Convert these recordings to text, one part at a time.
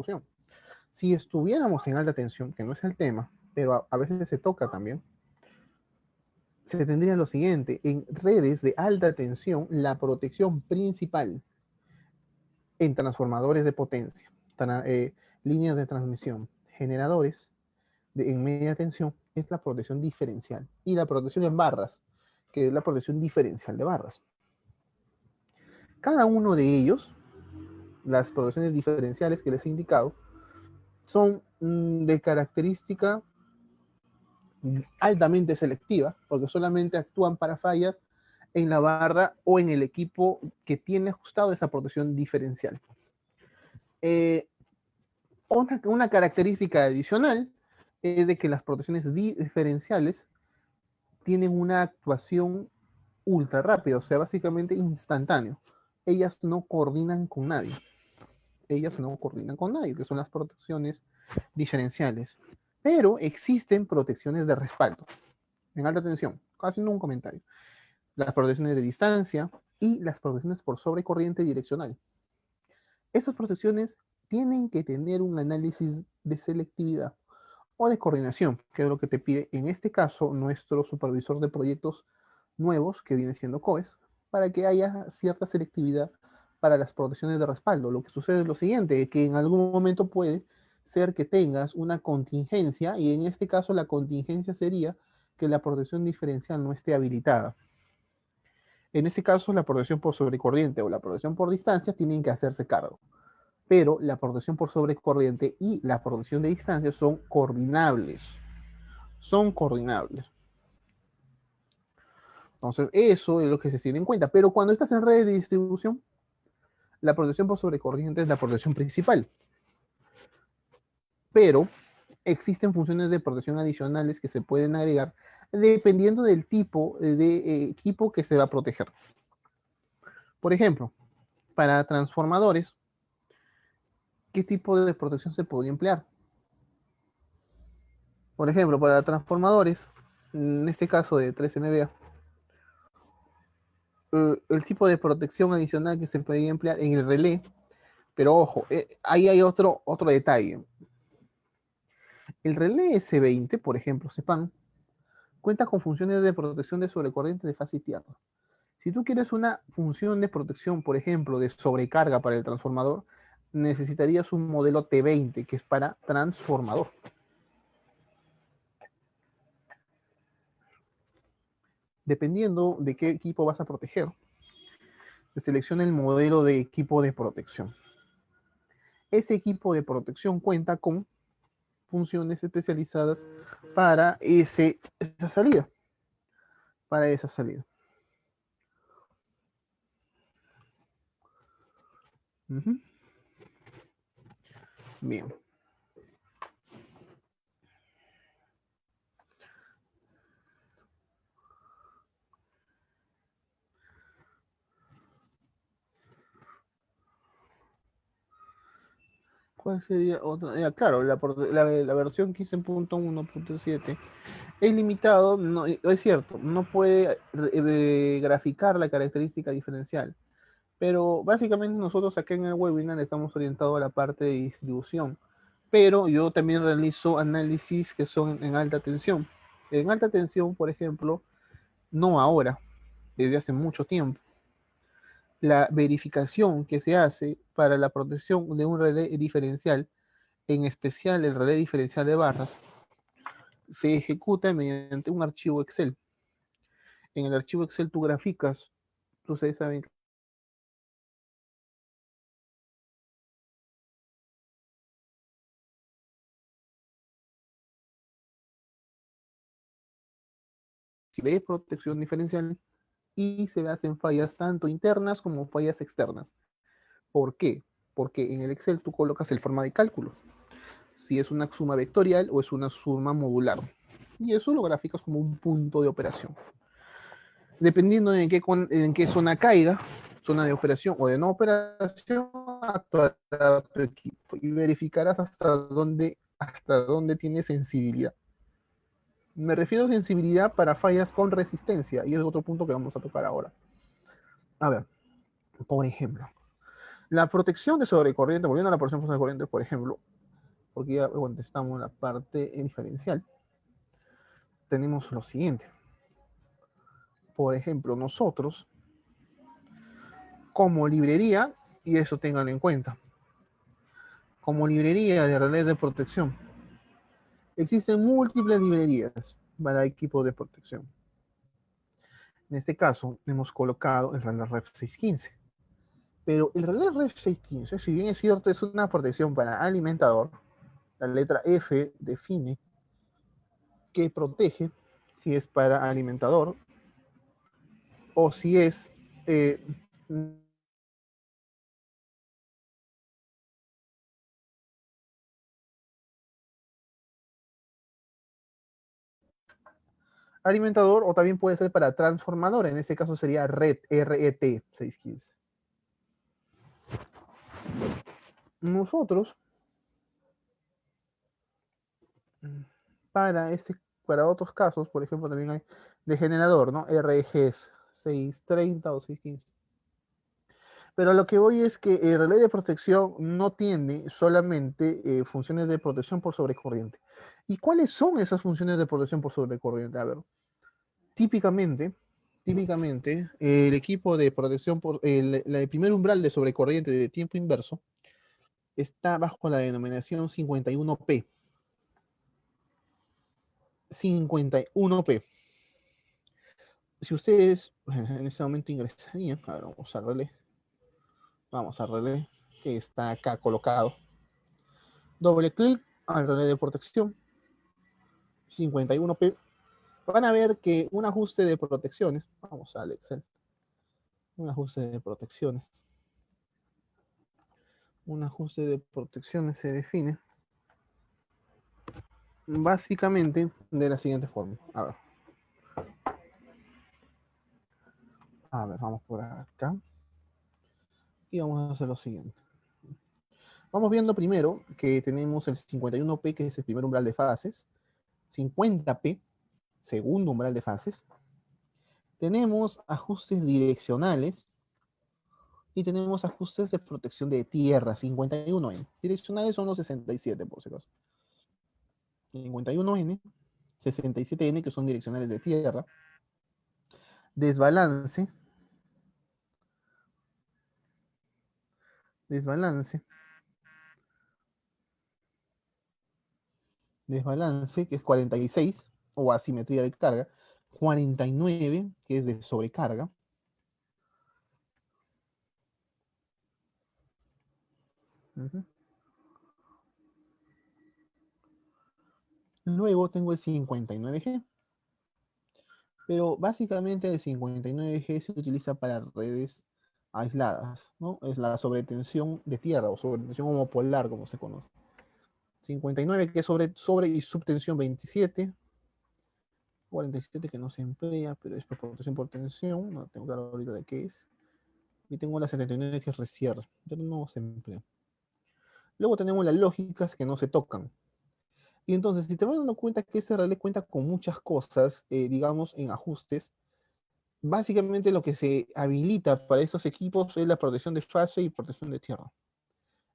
distribución. Si estuviéramos en alta tensión, que no es el tema, pero a veces se toca también, se tendría lo siguiente: en redes de alta tensión, la protección principal en transformadores de potencia, líneas de transmisión, generadores en media tensión, es la protección diferencial, y la protección en barras, que es la protección diferencial de barras. Cada uno de ellos, las protecciones diferenciales que les he indicado, son de característica altamente selectiva, porque solamente actúan para fallas en la barra o en el equipo que tiene ajustado esa protección diferencial. Una característica adicional es de que las protecciones diferenciales tienen una actuación ultra rápida, o sea, básicamente instantáneo. Ellas no coordinan con nadie. Ellas no coordinan con nadie, que son las protecciones diferenciales. Pero existen protecciones de respaldo en alta tensión, haciendo un comentario. Las protecciones de distancia y las protecciones por sobrecorriente direccional. Estas protecciones tienen que tener un análisis de selectividad o de coordinación, que es lo que te pide en este caso nuestro supervisor de proyectos nuevos, que viene siendo COES, para que haya cierta selectividad para las protecciones de respaldo. Lo que sucede es lo siguiente, que en algún momento puede ser que tengas una contingencia, y en este caso la contingencia sería que la protección diferencial no esté habilitada. En este caso, la protección por sobrecorriente o la protección por distancia tienen que hacerse cargo, pero la protección por sobrecorriente y la protección de distancia son coordinables. Son coordinables. Entonces, eso es lo que se tiene en cuenta. Pero cuando estás en redes de distribución, la protección por sobrecorriente es la protección principal. Pero existen funciones de protección adicionales que se pueden agregar dependiendo del tipo de equipo que se va a proteger. Por ejemplo, para transformadores, ¿qué tipo de protección se podría emplear? Por ejemplo, para transformadores, en este caso de 3 MVA, el tipo de protección adicional que se podría emplear en el relé, pero ojo, ahí hay otro detalle. El relé S20, por ejemplo, CEPAN, cuenta con funciones de protección de sobrecorriente de fase y tierra. Si tú quieres una función de protección, por ejemplo, de sobrecarga para el transformador, necesitarías un modelo T20, que es para transformador. Dependiendo de qué equipo vas a proteger, se selecciona el modelo de equipo de protección. Ese equipo de protección cuenta con funciones especializadas para esa salida. Para esa salida. Bien. ¿Cuál sería otra? Claro, la versión 15.1.7 es limitado, no, es cierto, no puede graficar la característica diferencial, pero básicamente nosotros acá en el webinar estamos orientados a la parte de distribución, pero yo también realizo análisis que son en alta tensión. En alta tensión, por ejemplo, no ahora, desde hace mucho tiempo, la verificación que se hace para la protección de un relé diferencial, en especial el relé diferencial de barras, se ejecuta mediante un archivo Excel. En el archivo Excel tú graficas, ustedes saben, si de protección diferencial, y se hacen fallas tanto internas como fallas externas. ¿Por qué? Porque en el Excel tú colocas el forma de cálculo, si es una suma vectorial o es una suma modular, y eso lo graficas como un punto de operación. Dependiendo de en qué zona caiga, zona de operación o de no operación, actuará tu equipo y verificarás hasta dónde tiene sensibilidad. Me refiero a sensibilidad para fallas con resistencia, y es otro punto que vamos a tocar ahora. A ver, por ejemplo, La protección de sobrecorriente, volviendo a la protección de sobrecorriente, por ejemplo, porque ya contestamos la parte diferencial, tenemos lo siguiente. Por ejemplo, nosotros, como librería, y eso tengan en cuenta, como librería de relés de protección, existen múltiples librerías para equipos de protección. En este caso, hemos colocado el relé REF 615. Pero el relé REF 615, si bien es cierto, es una protección para alimentador, la letra F define que protege si es para alimentador o si es alimentador, o también puede ser para transformador. En este caso sería RET 615. Nosotros, para otros casos, por ejemplo, también hay de generador, ¿no? RGs 630 o 615. Pero a lo que voy es que el relé de protección no tiene solamente funciones de protección por sobrecorriente. ¿Y cuáles son esas funciones de protección por sobrecorriente? A ver, típicamente, el equipo de protección por el primer umbral de sobrecorriente de tiempo inverso está bajo la denominación 51P. 51P. Si ustedes en este momento ingresarían, a ver, vamos a relé, que está acá colocado. Doble clic al relé de protección 51P. Van a ver que un ajuste de protecciones, vamos al Excel, un ajuste de protecciones. Un ajuste de protecciones se define básicamente de la siguiente forma. A ver, vamos por acá. Y vamos a hacer lo siguiente. Vamos viendo primero que tenemos el 51P, que es el primer umbral de fases. 50P, segundo umbral de fases. Tenemos ajustes direccionales. Y tenemos ajustes de protección de tierra, 51N. Direccionales son los 67, por si acaso. 51N, 67N, que son direccionales de tierra. Desbalance. Desbalance. Desbalance, que es 46, o asimetría de carga. 49, que es de sobrecarga. Luego tengo el 59G, pero básicamente el 59G se utiliza para redes aisladas, ¿no? Es la sobretensión de tierra o sobretensión homopolar, como se conoce. 59 que es sobre y subtensión 27. 47 que no se emplea, pero es proporción por tensión, no tengo claro ahorita de qué es. Y tengo la 79 que es resierre, pero no se emplea. Luego tenemos las lógicas que no se tocan. Y entonces, si te vas dando cuenta que este relé cuenta con muchas cosas, digamos, en ajustes, básicamente lo que se habilita para estos equipos es la protección de fase y protección de tierra.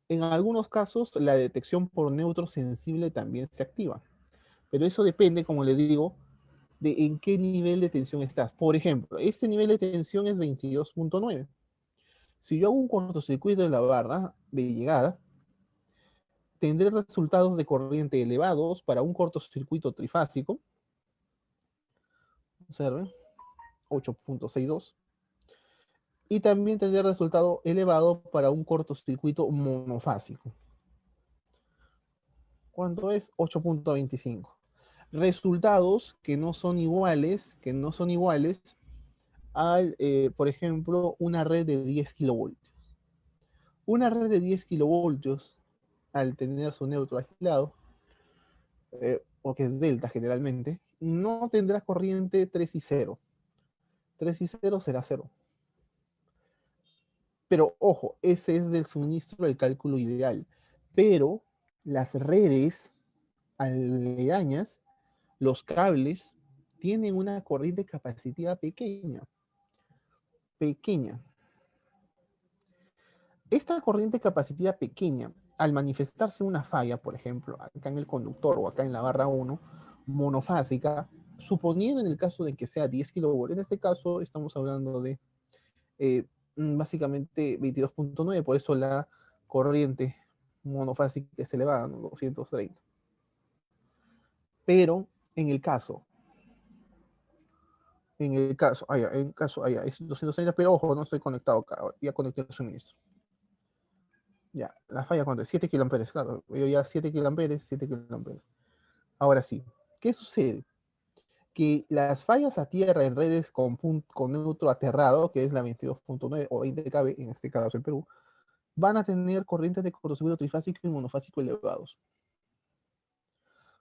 En algunos casos, la detección por neutro sensible también se activa. Pero eso depende, como le digo, de en qué nivel de tensión estás. Por ejemplo, este nivel de tensión es 22.9. Si yo hago un cortocircuito de la barra de llegada, tendré resultados de corriente elevados para un cortocircuito trifásico. Observen, 8.62. Y también tendré resultado elevado para un cortocircuito monofásico. ¿Cuánto es? 8.25. Resultados que no son iguales al, por ejemplo, una red de 10 kilovoltios. Una red de 10 kilovoltios, al tener su neutro aislado, porque es delta generalmente, no tendrá corriente 3 y 0. 3 y 0 será 0. Pero ojo, ese es del suministro del cálculo ideal. Pero las redes aledañas, los cables, tienen una corriente capacitiva pequeña. Pequeña. Esta corriente capacitiva pequeña, al manifestarse una falla, por ejemplo, acá en el conductor o acá en la barra 1, monofásica, suponiendo en el caso de que sea 10 kilovoltios, en este caso estamos hablando de básicamente 22.9, por eso la corriente monofásica es elevada, ¿no? 230. Pero en el caso, es 230, pero ojo, no estoy conectado acá, ya conecté el suministro. Ya, la falla cuánto es 7 kiloamperes, claro, yo ya 7 kiloamperes, 7 kiloamperes. Ahora sí, ¿qué sucede? Que las fallas a tierra en redes con neutro aterrado, que es la 22.9 o 20 kV, en este caso en Perú, van a tener corrientes de cortocircuito trifásico y monofásico elevados.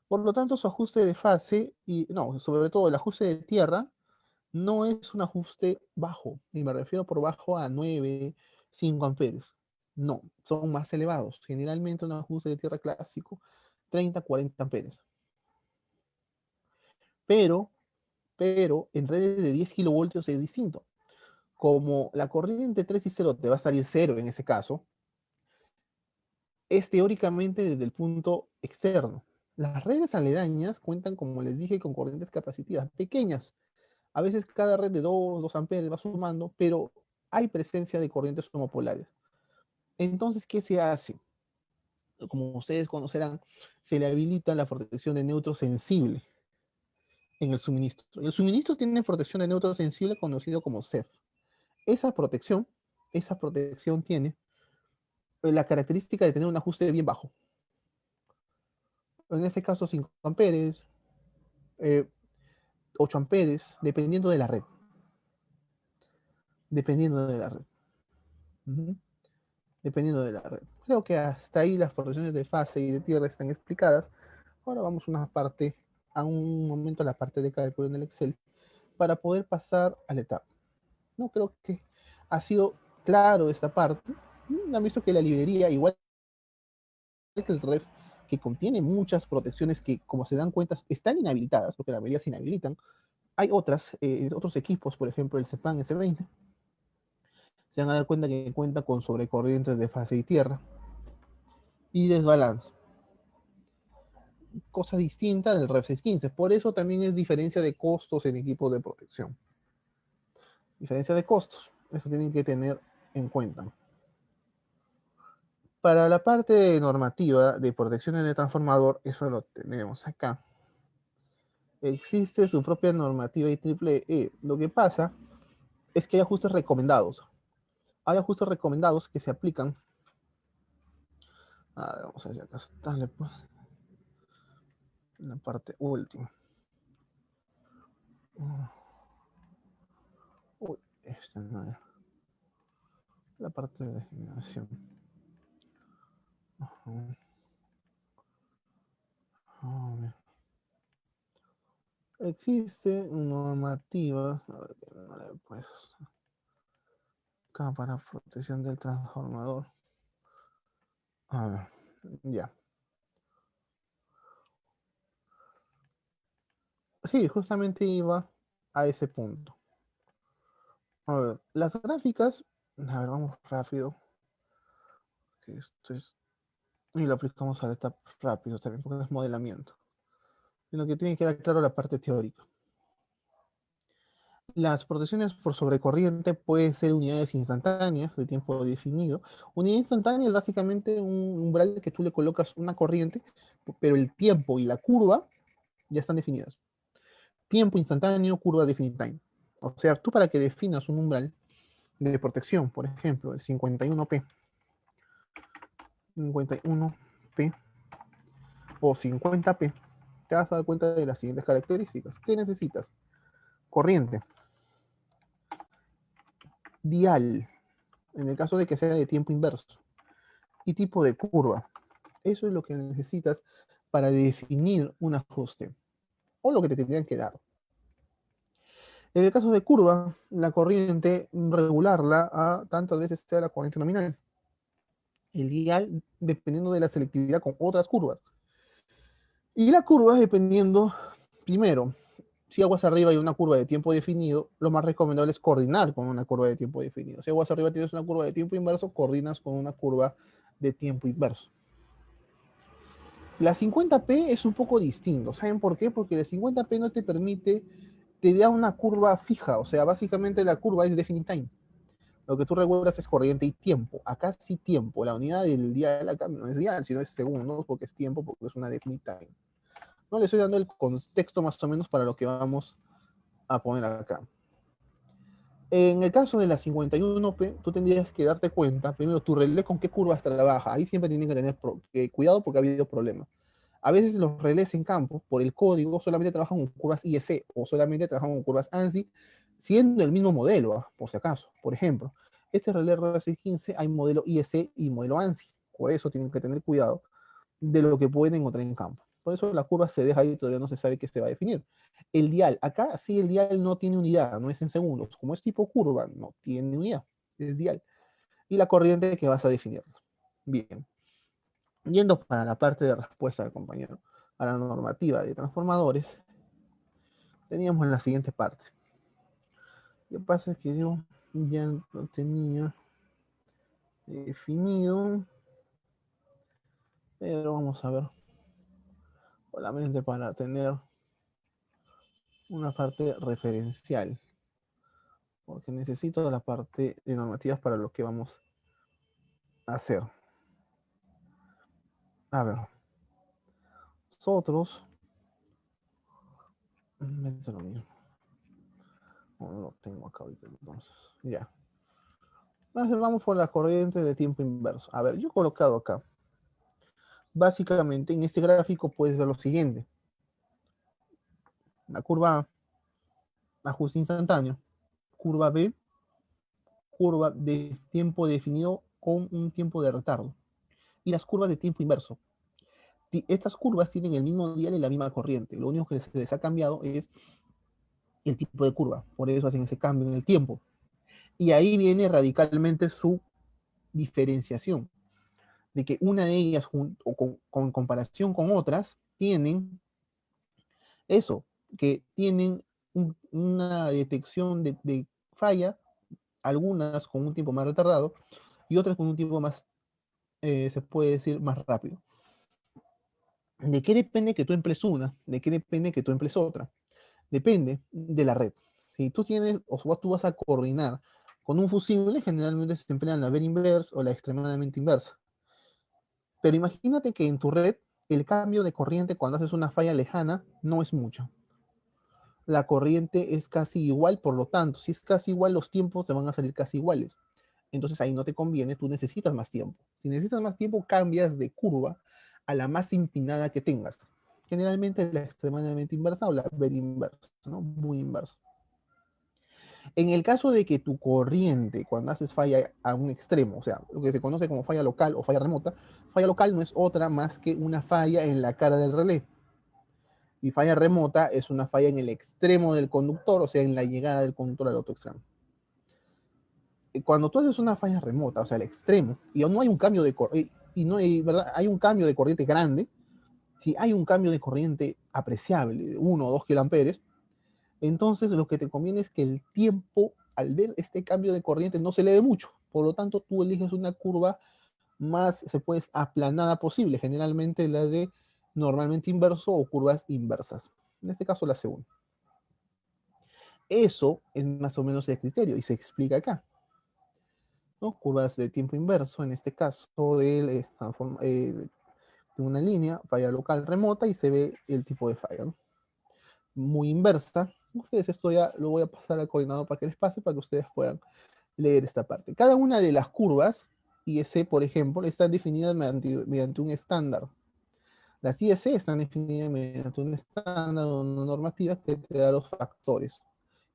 Por lo tanto, su ajuste de fase, y no, sobre todo el ajuste de tierra, no es un ajuste bajo, y me refiero por bajo a 9, 5 amperes. No, son más elevados. Generalmente un ajuste de tierra clásico, 30, 40 amperes. Pero, pero en redes de 10 kilovoltios es distinto. Como la corriente 3 y 0 te va a salir 0 en ese caso, es teóricamente desde el punto externo. Las redes aledañas cuentan, como les dije, con corrientes capacitivas pequeñas. A veces cada red de 2 amperes va sumando, pero hay presencia de corrientes homopolares. Entonces, ¿qué se hace? Como ustedes conocerán, se le habilita la protección de neutro sensible en el suministro. El suministro tiene protección de neutro sensible conocido como CEF. Esa protección, esa protección tiene la característica de tener un ajuste bien bajo. En este caso, 5 amperes, eh, 8 amperes, dependiendo de la red. Dependiendo de la red. Ujú. Dependiendo de la red. Creo que hasta ahí las protecciones de fase y de tierra están explicadas. Ahora vamos a un momento a la parte de cálculo en el Excel para poder pasar a la etapa. No creo que ha sido claro esta parte. Han visto que la librería, igual que el ref, que contiene muchas protecciones que, como se dan cuenta, están inhabilitadas, porque la mayoría se inhabilitan. Hay otros equipos, por ejemplo el CEPAN S20, se van a dar cuenta que cuenta con sobrecorrientes de fase y tierra y desbalance, cosa distinta del REF 615. Por eso también es diferencia de costos en equipos de protección. Diferencia de costos, eso tienen que tener en cuenta. Para la parte normativa de protección en el transformador, eso lo tenemos acá. Existe su propia normativa IEEE. Lo que pasa es que hay ajustes recomendados. Hay ajustes recomendados que se aplican. A ver, vamos a ver si acá está en la parte última. Uy, esta no es. La parte de generación. Existe normativa. A ver, pues, acá para protección del transformador. A ver, ya. Sí, justamente iba a ese punto. A ver, las gráficas, a ver, vamos rápido, que esto es, y lo aplicamos a la etapa rápido también, porque no es modelamiento, sino que tiene que quedar claro la parte teórica. Las protecciones por sobrecorriente pueden ser unidades instantáneas de tiempo definido. Unidad instantánea es básicamente un umbral que tú le colocas una corriente, pero el tiempo y la curva ya están definidas. Tiempo instantáneo, curva definite time. O sea, tú para que definas un umbral de protección, por ejemplo, el 51P, 51P o 50P, te vas a dar cuenta de las siguientes características. ¿Qué necesitas? Corriente, dial, en el caso de que sea de tiempo inverso, y tipo de curva. Eso es lo que necesitas para definir un ajuste, o lo que te tendrían que dar. En el caso de curva, la corriente, regularla a tantas veces sea la corriente nominal. El dial dependiendo de la selectividad con otras curvas. Y la curva dependiendo, primero, Si aguas arriba hay una curva de tiempo definido, lo más recomendable es coordinar con una curva de tiempo definido. Si aguas arriba tienes una curva de tiempo inverso, coordinas con una curva de tiempo inverso. La 50p es un poco distinto. ¿Saben por qué? Porque la 50p no te permite, te da una curva fija. O sea, básicamente la curva es definite time. Lo que tú recuerdas es corriente y tiempo. Acá sí tiempo. La unidad del dial acá no es dial, sino es segundos, porque es tiempo, porque es una definite time. No le estoy dando el contexto más o menos para lo que vamos a poner acá. En el caso de la 51p, tú tendrías que darte cuenta, primero, tu relé con qué curvas trabaja. Ahí siempre tienen que tener cuidado porque ha habido problemas. A veces los relés en campo, por el código, solamente trabajan con curvas IEC o solamente trabajan con curvas ANSI, siendo el mismo modelo, por si acaso. Por ejemplo, este relé RR615 hay modelo IEC y modelo ANSI. Por eso tienen que tener cuidado de lo que pueden encontrar en campo. Por eso la curva se deja ahí y todavía no se sabe qué se va a definir. El dial, acá sí el dial no tiene unidad, no es en segundos. Como es tipo curva, no tiene unidad, es dial. Y la corriente que vas a definir. Bien. Yendo para la parte de respuesta del compañero a la normativa de transformadores, teníamos la siguiente parte. Lo que pasa es que yo ya lo tenía definido, pero vamos a ver solamente para tener una parte referencial, porque necesito la parte de normativas para lo que vamos a hacer. A ver, nosotros, lo mismo. No lo tengo acá ahorita, entonces, ya. Entonces vamos por la corriente de tiempo inverso. A ver, yo he colocado acá. Básicamente, en este gráfico puedes ver lo siguiente. La curva A, ajuste instantáneo. Curva B, curva de tiempo definido con un tiempo de retardo. Y las curvas de tiempo inverso. Estas curvas tienen el mismo dial y la misma corriente. Lo único que se les ha cambiado es el tipo de curva. Por eso hacen ese cambio en el tiempo. Y ahí viene radicalmente su diferenciación. De que una de ellas, con comparación con otras, tienen eso, que tienen una detección de falla, algunas con un tiempo más retardado y otras con un tiempo más, se puede decir, más rápido. ¿De qué depende que tú emplees una? ¿De qué depende que tú emplees otra? Depende de la red. Si tú tienes, o tú vas a coordinar con un fusible, generalmente se emplean la very inverse o la extremadamente inversa. Pero imagínate que en tu red el cambio de corriente cuando haces una falla lejana no es mucho. La corriente es casi igual, por lo tanto, si es casi igual, los tiempos te van a salir casi iguales. Entonces ahí no te conviene, tú necesitas más tiempo. Si necesitas más tiempo, cambias de curva a la más empinada que tengas. Generalmente la extremadamente inversa o la very inversa, ¿no? Muy inversa. En el caso de que tu corriente, cuando haces falla a un extremo, o sea, lo que se conoce como falla local o falla local no es otra más que una falla en la cara del relé. Y falla remota es una falla en el extremo del conductor, o sea, en la llegada del conductor al otro extremo. Cuando tú haces una falla remota, o sea, al extremo, y no hay un cambio de corriente, y no hay, ¿verdad? Hay un cambio de corriente grande, si hay un cambio de corriente apreciable, de 1 o 2 kiloamperes, entonces lo que te conviene es que el tiempo, al ver este cambio de corriente, no se eleve mucho. Por lo tanto, tú eliges una curva más, se puede, aplanada posible, generalmente la de normalmente inverso o curvas inversas. En este caso, la segunda. Eso es más o menos el criterio y se explica acá, ¿no? Curvas de tiempo inverso, en este caso de una línea, falla local remota y se ve el tipo de falla, ¿no? Muy inversa. Ustedes esto ya lo voy a pasar al coordinador para que les pase, para que ustedes puedan leer esta parte. Cada una de las curvas, IEC por ejemplo, están definidas mediante un estándar. Las IEC están definidas mediante un estándar o una normativa que te da los factores.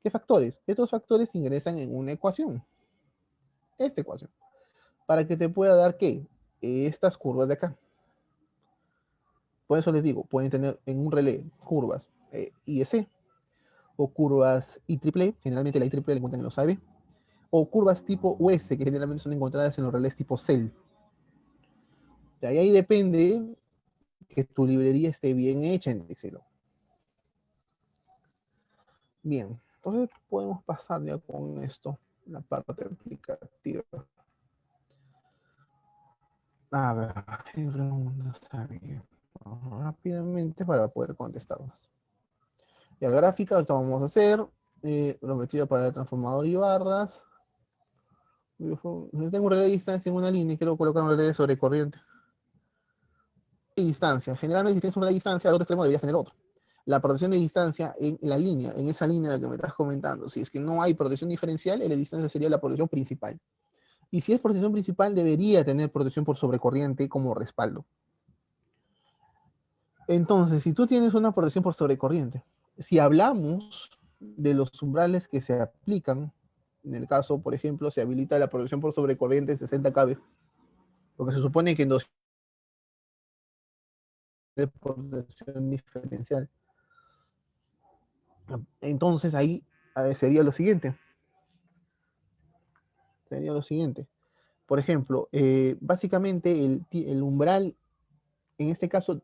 ¿Qué factores? Estos factores ingresan en una ecuación. Esta ecuación. Para que te pueda dar, ¿qué? Estas curvas de acá. Por eso les digo, pueden tener en un relé curvas IEC o curvas IEEE, generalmente la IEEE la encuentran en los AB, o curvas tipo US, que generalmente son encontradas en los relés tipo CEL. De ahí depende que tu librería esté bien hecha en Excel. Bien, entonces podemos pasar ya con esto, la parte aplicativa. A ver, ¿qué preguntas había? Rápidamente para poder contestarlas. La gráfica, ahorita vamos a hacer. Prometido para el transformador y barras. Tengo un relé de distancia en una línea y quiero colocar un relé de sobrecorriente. Y distancia. Generalmente, si tienes un relé de distancia, al otro extremo deberías tener otro. La protección de distancia en la línea, en esa línea de la que me estás comentando, si es que no hay protección diferencial, la distancia sería la protección principal. Y si es protección principal, debería tener protección por sobrecorriente como respaldo. Entonces, si tú tienes una protección por sobrecorriente, si hablamos de los umbrales que se aplican, en el caso, por ejemplo, se habilita la protección por sobrecorriente en 60 kV, porque se supone que en 2 de protección diferencial. Entonces ahí sería lo siguiente. Sería lo siguiente. Por ejemplo, básicamente el umbral, en este caso,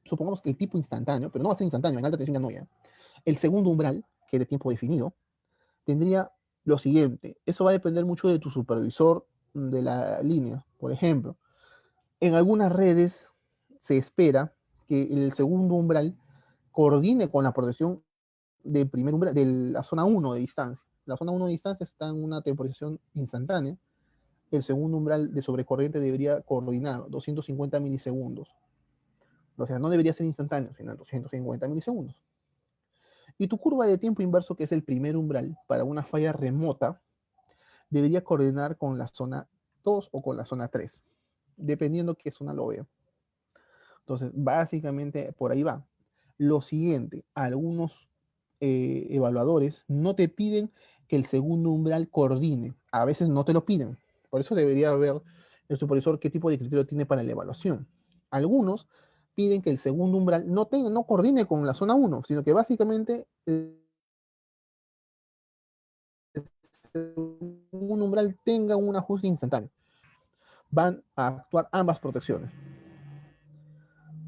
supongamos que el tipo instantáneo, pero no va a ser instantáneo, en alta tensión ya no ya. El segundo umbral, que es de tiempo definido, tendría lo siguiente. Eso va a depender mucho de tu supervisor de la línea. Por ejemplo, en algunas redes se espera que el segundo umbral coordine con la protección del primer umbral, de la zona 1 de distancia. La zona 1 de distancia está en una temporización instantánea. El segundo umbral de sobrecorriente debería coordinar 250 milisegundos. O sea, no debería ser instantáneo, sino 250 milisegundos. Y tu curva de tiempo inverso, que es el primer umbral para una falla remota, debería coordinar con la zona 2 o con la zona 3, dependiendo qué zona lo vea. Entonces, básicamente por ahí va. Lo siguiente, algunos evaluadores no te piden que el segundo umbral coordine. A veces no te lo piden. Por eso debería ver el supervisor qué tipo de criterio tiene para la evaluación. Algunos piden que el segundo umbral no coordine con la zona 1, sino que básicamente el segundo umbral tenga un ajuste instantáneo. Van a actuar ambas protecciones.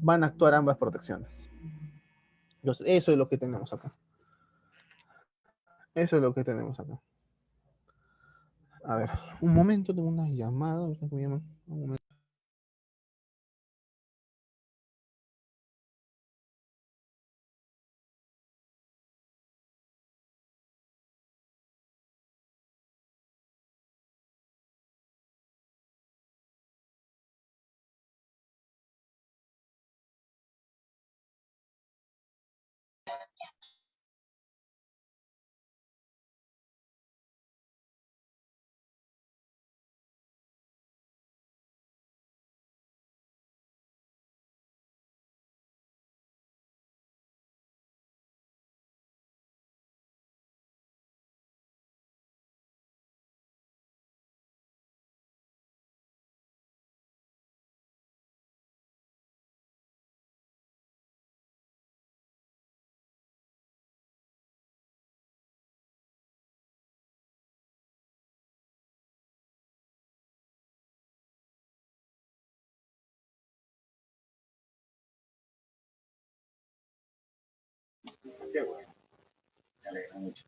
Van a actuar ambas protecciones. Entonces, eso es lo que tenemos acá. Eso es lo que tenemos acá. A ver, un momento, tengo una llamada. Un momento. Qué bueno, me alegra mucho.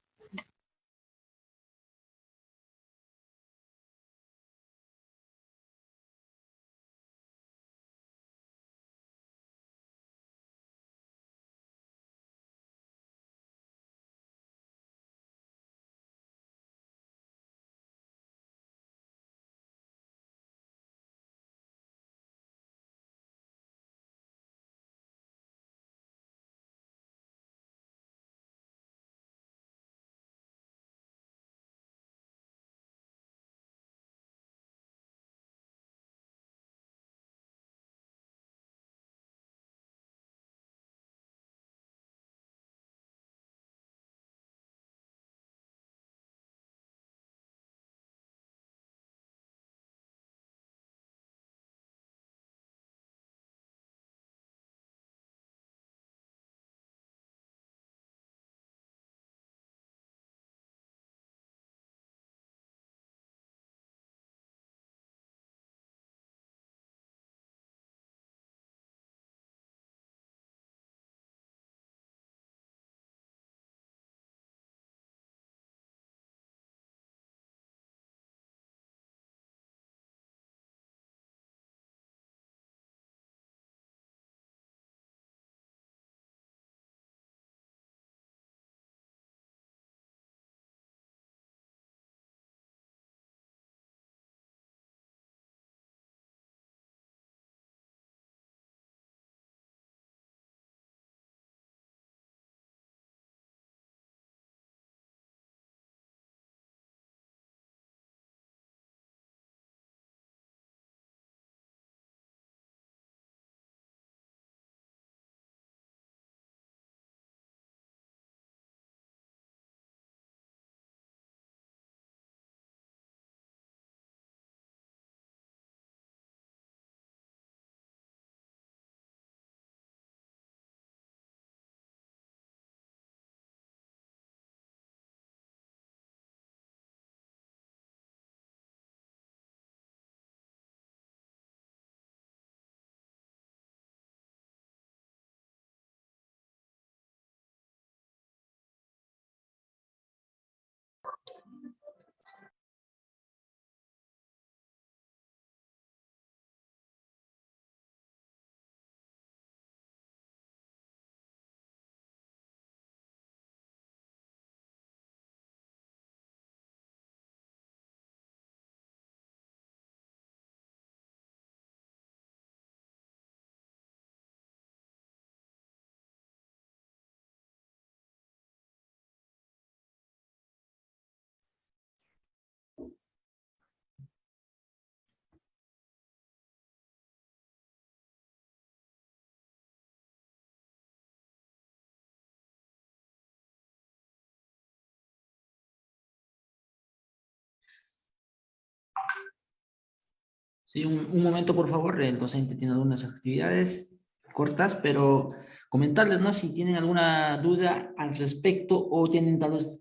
Sí, un momento, por favor. El docente tiene algunas actividades cortas, pero comentarles, ¿no? Si tienen alguna duda al respecto o tienen tal vez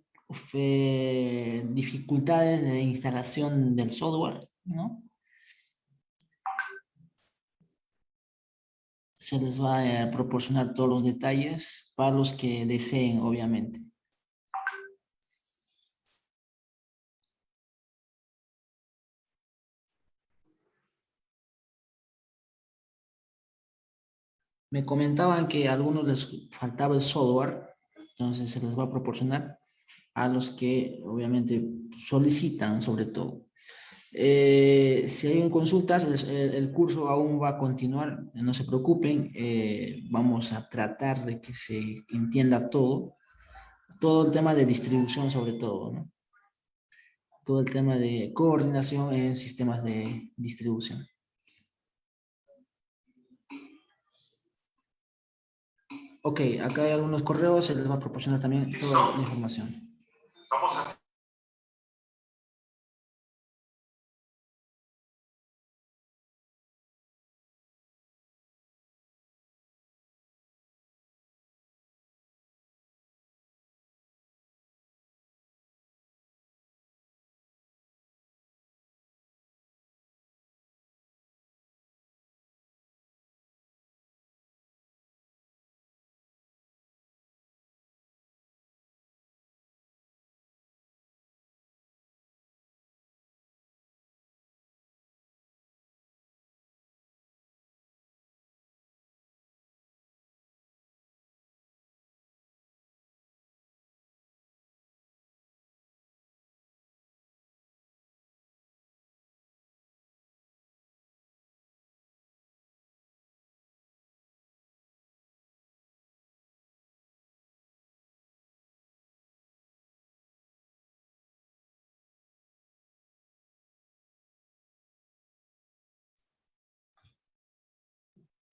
dificultades de instalación del software, ¿no? Se les va a proporcionar todos los detalles para los que deseen, obviamente. Me comentaban que a algunos les faltaba el software, entonces se les va a proporcionar a los que obviamente solicitan sobre todo. Si hay consultas, el curso aún va a continuar, no se preocupen, vamos a tratar de que se entienda todo el tema de distribución sobre todo, ¿no? Todo el tema de coordinación en sistemas de distribución. Ok, acá hay algunos correos, se les va a proporcionar también toda la información. Vamos a...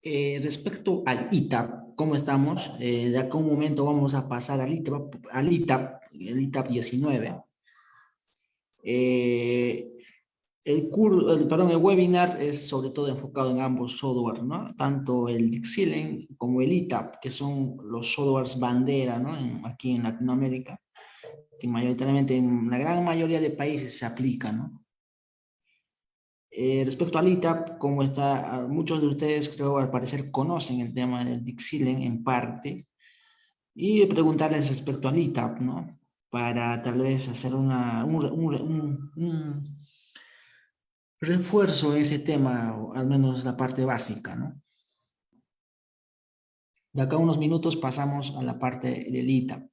Respecto al ITAP, ¿cómo estamos? De acá a un momento vamos a pasar el ITAP 19. El webinar es sobre todo enfocado en ambos software, ¿no? Tanto el Dixilen como el ITAP, que son los softwares bandera, ¿no? Aquí en Latinoamérica, que mayoritariamente en la gran mayoría de países se aplican, ¿no? Respecto al ITAP, como está, muchos de ustedes creo al parecer conocen el tema del Dixilen en parte, y preguntarles respecto al ITAP, ¿no? Para tal vez hacer un refuerzo en ese tema, o al menos la parte básica, ¿no? De acá a unos minutos pasamos a la parte del ITAP.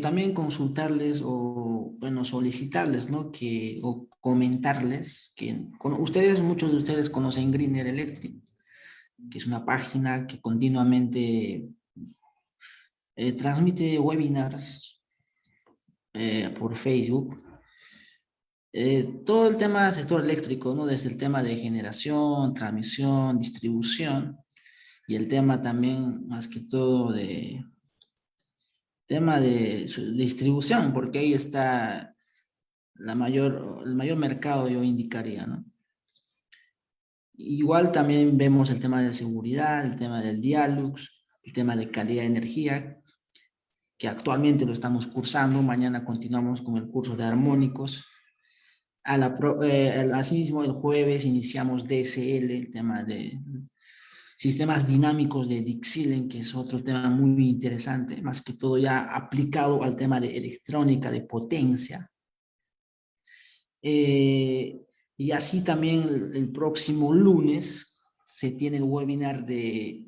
También consultarles o, bueno, solicitarles, ¿no? O comentarles que muchos de ustedes conocen Greener Electric, que es una página que continuamente transmite webinars por Facebook. Todo el tema del sector eléctrico, ¿no? Desde el tema de generación, transmisión, distribución y el tema también, más que todo, de tema de su distribución, porque ahí está el mayor mercado, yo indicaría, ¿no? Igual también vemos el tema de seguridad, el tema del Dialux, el tema de calidad de energía, que actualmente lo estamos cursando, mañana continuamos con el curso de armónicos. Asimismo, el jueves iniciamos DSL, el tema de sistemas dinámicos de Dixilen, que es otro tema muy interesante, más que todo ya aplicado al tema de electrónica, de potencia. Y así también el próximo lunes se tiene el webinar de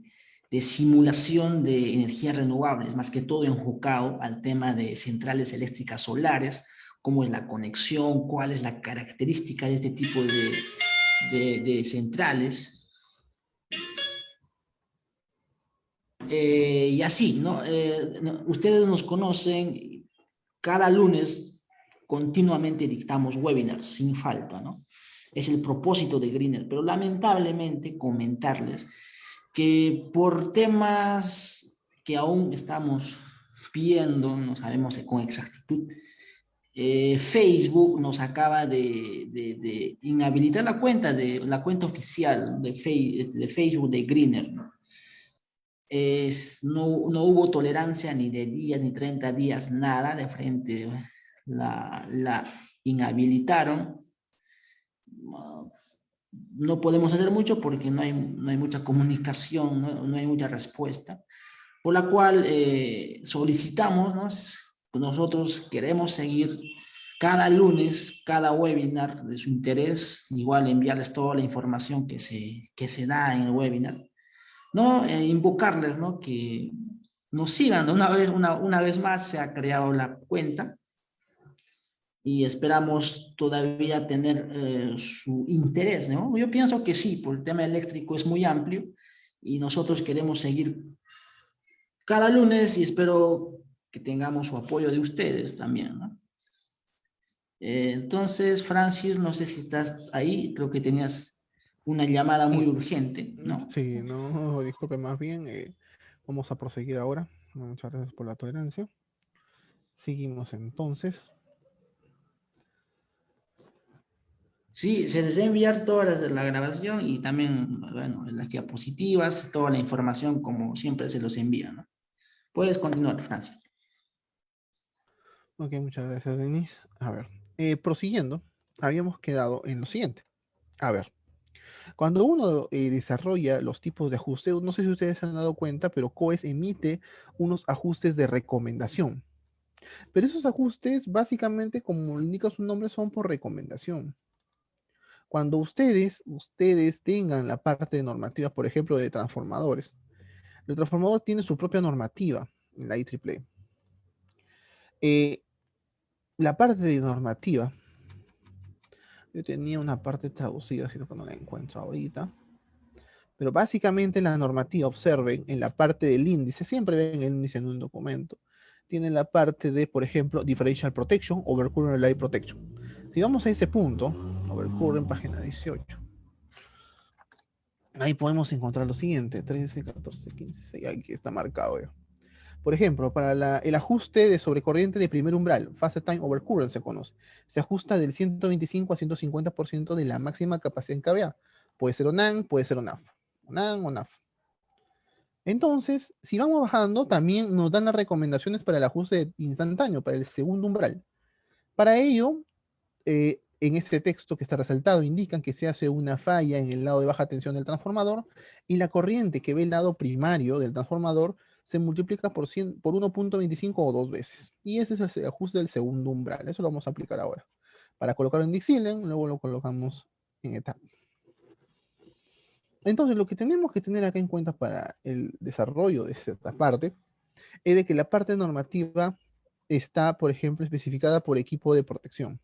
simulación de energías renovables, más que todo enfocado al tema de centrales eléctricas solares, cómo es la conexión, cuál es la característica de este tipo de centrales. Y así, ¿no? Ustedes nos conocen, cada lunes continuamente dictamos webinars sin falta, ¿no? Es el propósito de Greener, pero lamentablemente comentarles que por temas que aún estamos viendo, no sabemos con exactitud, Facebook nos acaba de inhabilitar la cuenta oficial de Facebook de Greener, ¿no? No hubo tolerancia ni de días ni 30 días, nada, de frente la inhabilitaron. No podemos hacer mucho porque no hay mucha comunicación, no hay mucha respuesta, por la cual solicitamos, ¿no? Nosotros queremos seguir cada lunes, cada webinar de su interés, igual enviarles toda la información que se da en el webinar, ¿no? Invocarles, ¿no? Que nos sigan. Una vez más se ha creado la cuenta y esperamos todavía tener su interés, ¿no? Yo pienso que sí, por el tema eléctrico es muy amplio y nosotros queremos seguir cada lunes y espero que tengamos su apoyo de ustedes también, ¿no? Entonces, Francis, no sé si estás ahí, creo que tenías una llamada muy urgente, ¿no? Sí, no, disculpe, más bien, vamos a proseguir ahora. Muchas gracias por la tolerancia. Seguimos entonces. Sí, se les va a enviar toda la grabación y también, bueno, las diapositivas, toda la información como siempre se los envía, ¿no? Puedes continuar, Francis. Ok, muchas gracias, Denis. A ver, prosiguiendo, habíamos quedado en lo siguiente. A ver, cuando uno desarrolla los tipos de ajuste, no sé si ustedes se han dado cuenta, pero COES emite unos ajustes de recomendación. Pero esos ajustes, básicamente, como indica su nombre, son por recomendación. Cuando ustedes tengan la parte de normativa, por ejemplo, de transformadores, el transformador tiene su propia normativa en la IEEE. La parte de normativa, yo tenía una parte traducida, sino que no la encuentro ahorita. Pero básicamente la normativa, observen, en la parte del índice, siempre ven el índice en un documento, tiene la parte de, por ejemplo, Differential Protection, Overcurrent Relay Protection. Si vamos a ese punto, Overcurrent, página 18, ahí podemos encontrar lo siguiente, 13, 14, 15, 16, aquí está marcado ya. Por ejemplo, para el ajuste de sobrecorriente de primer umbral, Phase Time Overcurrent se conoce, se ajusta del 125 a 150% de la máxima capacidad en kVA. Puede ser ONAN, puede ser ONAF. ONAN, ONAF. Entonces, si vamos bajando, también nos dan las recomendaciones para el ajuste instantáneo, para el segundo umbral. Para ello, en este texto que está resaltado, indican que se hace una falla en el lado de baja tensión del transformador y la corriente que ve el lado primario del transformador se multiplica por 1.25 o 2 veces. Y ese es el ajuste del segundo umbral. Eso lo vamos a aplicar ahora. Para colocarlo en Dixilen, luego lo colocamos en etapa. Entonces, lo que tenemos que tener acá en cuenta para el desarrollo de esta parte es de que la parte normativa está, por ejemplo, especificada por equipo de protección.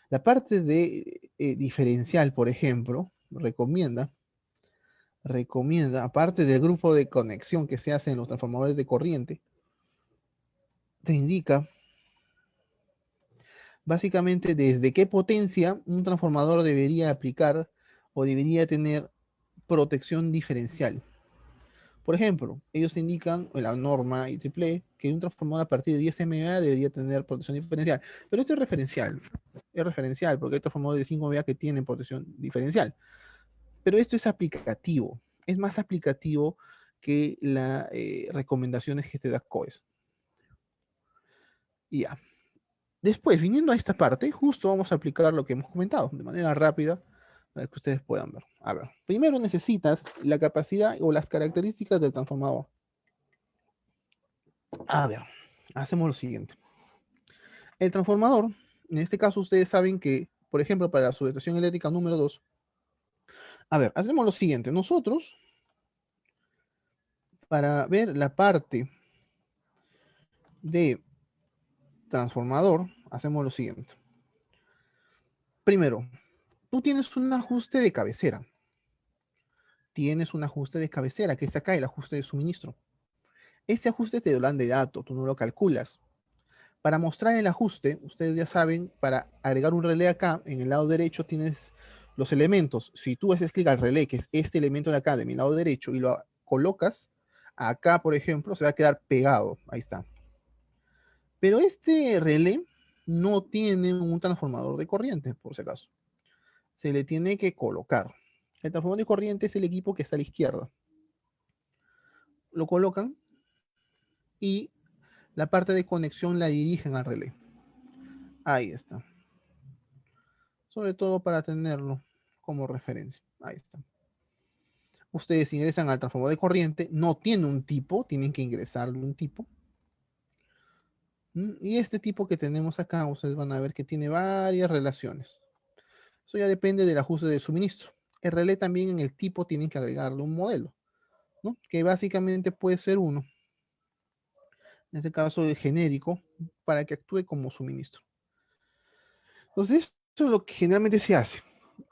La parte de diferencial, por ejemplo, recomienda, aparte del grupo de conexión que se hace en los transformadores de corriente, te indica básicamente desde qué potencia un transformador debería aplicar o debería tener protección diferencial. Por ejemplo, ellos indican en la norma IEEE que un transformador a partir de 10 MVA debería tener protección diferencial. Pero esto es referencial porque hay transformadores de 5 MVA que tienen protección diferencial. Pero esto es aplicativo, es más aplicativo que las recomendaciones que te da COES. Y ya. Después, viniendo a esta parte, justo vamos a aplicar lo que hemos comentado de manera rápida para que ustedes puedan ver. A ver, primero necesitas la capacidad o las características del transformador. A ver, hacemos lo siguiente. El transformador, en este caso ustedes saben que, por ejemplo, para la subestación eléctrica número 2, a ver, hacemos lo siguiente. Nosotros, para ver la parte de transformador, hacemos lo siguiente. Primero, tú tienes un ajuste de cabecera. Tienes un ajuste de cabecera, que es acá el ajuste de suministro. Este ajuste te lo dan de dato, tú no lo calculas. Para mostrar el ajuste, ustedes ya saben, para agregar un relé acá, en el lado derecho tienes los elementos. Si tú haces clic al relé, que es este elemento de acá, de mi lado derecho, y lo colocas acá, por ejemplo, se va a quedar pegado. Ahí está. Pero este relé no tiene un transformador de corriente, por si acaso. Se le tiene que colocar. El transformador de corriente es el equipo que está a la izquierda. Lo colocan y la parte de conexión la dirigen al relé. Ahí está. Sobre todo para tenerlo como referencia. Ahí está. Ustedes ingresan al transformador de corriente, no tiene un tipo, tienen que ingresarle un tipo. Y este tipo que tenemos acá, ustedes van a ver que tiene varias relaciones. Eso ya depende del ajuste de suministro. El relé también en el tipo tienen que agregarle un modelo, ¿no? Que básicamente puede ser uno. En este caso el genérico, para que actúe como suministro. Entonces, eso es lo que generalmente se hace.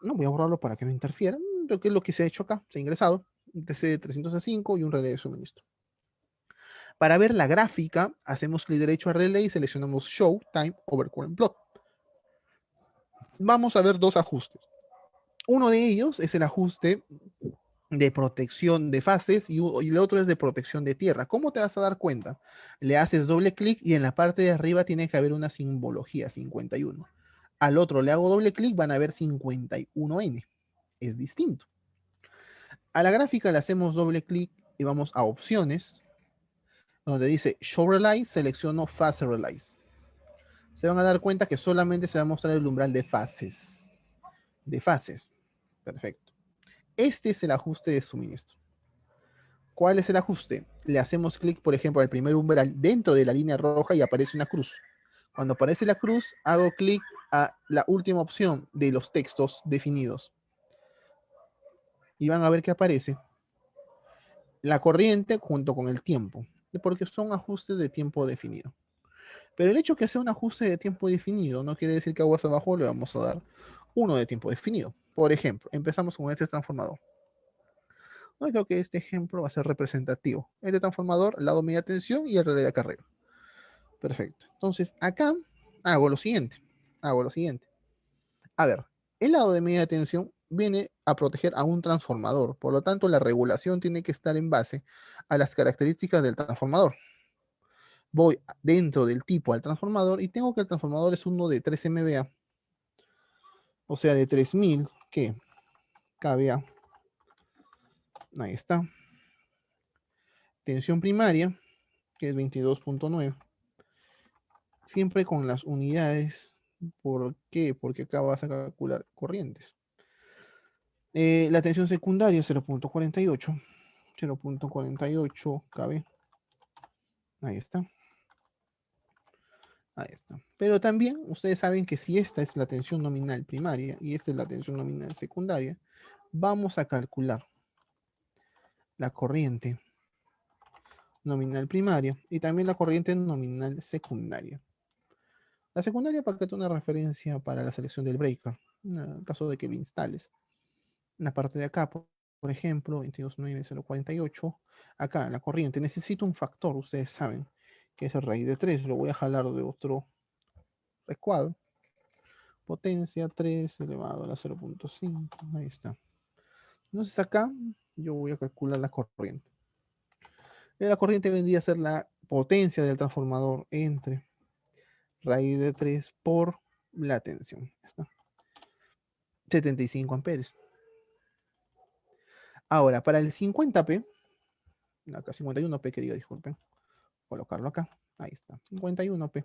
No voy a borrarlo para que no interfiera, pero que es lo que se ha hecho acá. Se ha ingresado un TC305 y un relé de suministro. Para ver la gráfica, hacemos clic derecho a relé y seleccionamos Show Time Over Current Plot. Vamos a ver dos ajustes. Uno de ellos es el ajuste de protección de fases y el otro es de protección de tierra. ¿Cómo te vas a dar cuenta? Le haces doble clic y en la parte de arriba tiene que haber una simbología 51. Al otro le hago doble clic, van a ver 51N. Es distinto. A la gráfica le hacemos doble clic y vamos a opciones, donde dice Show Relay, selecciono Phase Relays. Se van a dar cuenta que solamente se va a mostrar el umbral de fases. De fases. Perfecto. Este es el ajuste de suministro. ¿Cuál es el ajuste? Le hacemos clic, por ejemplo, al primer umbral dentro de la línea roja y aparece una cruz. Cuando aparece la cruz, hago clic a la última opción de los textos definidos. Y van a ver que aparece la corriente junto con el tiempo, porque son ajustes de tiempo definido. Pero el hecho que sea un ajuste de tiempo definido no quiere decir que aguas abajo le vamos a dar uno de tiempo definido. Por ejemplo, empezamos con este transformador. No creo que este ejemplo va a ser representativo. Este transformador, lado media tensión y el relé de acarreo. Perfecto. Entonces, acá hago lo siguiente. Hago lo siguiente. A ver, el lado de media tensión viene a proteger a un transformador. Por lo tanto, la regulación tiene que estar en base a las características del transformador. Voy dentro del tipo al transformador y tengo que el transformador es uno de 3 MVA. O sea, de 3000, ¿qué? KVA. Ahí está. Tensión primaria, que es 22.9. Siempre con las unidades. ¿Por qué? Porque acá vas a calcular corrientes. La tensión secundaria 0.48. 0.48 kV. Ahí está. Ahí está. Pero también ustedes saben que si esta es la tensión nominal primaria y esta es la tensión nominal secundaria, vamos a calcular la corriente nominal primaria y también la corriente nominal secundaria. La secundaria para que tenga una referencia para la selección del breaker, en el caso de que lo instales. En la parte de acá, por ejemplo, 229048, acá la corriente necesito un factor, ustedes saben, que es el raíz de 3, lo voy a jalar de otro recuadro. Potencia 3 elevado a la 0.5, ahí está. Entonces acá yo voy a calcular la corriente. La corriente vendría a ser la potencia del transformador entre raíz de 3 por la tensión. ¿Está? 75 amperes. Ahora, para el 50p, acá 51p que diga, disculpen, colocarlo acá, ahí está, 51p.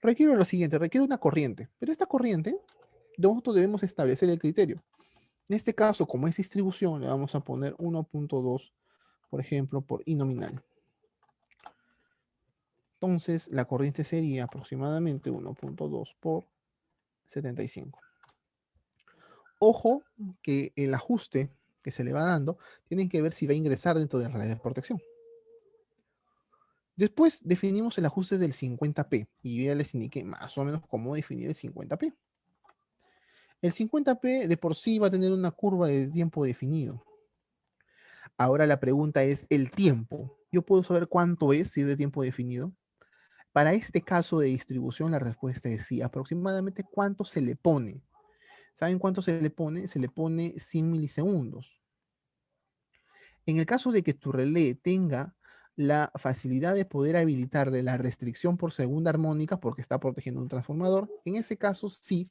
Requiero lo siguiente, requiere una corriente, pero esta corriente, nosotros debemos establecer el criterio. En este caso, como es distribución, le vamos a poner 1.2, por ejemplo, por I nominal. Entonces, la corriente sería aproximadamente 1.2 por 75. Ojo que el ajuste que se le va dando, tienen que ver si va a ingresar dentro de la red de protección. Después definimos el ajuste del 50p y yo ya les indiqué más o menos cómo definir el 50p. El 50p de por sí va a tener una curva de tiempo definido. Ahora la pregunta es el tiempo. ¿Yo puedo saber cuánto es si es de tiempo definido? Para este caso de distribución, la respuesta es sí. Aproximadamente cuánto se le pone. ¿Saben cuánto se le pone? Se le pone 100 milisegundos. En el caso de que tu relé tenga la facilidad de poder habilitarle la restricción por segunda armónica porque está protegiendo un transformador, en ese caso sí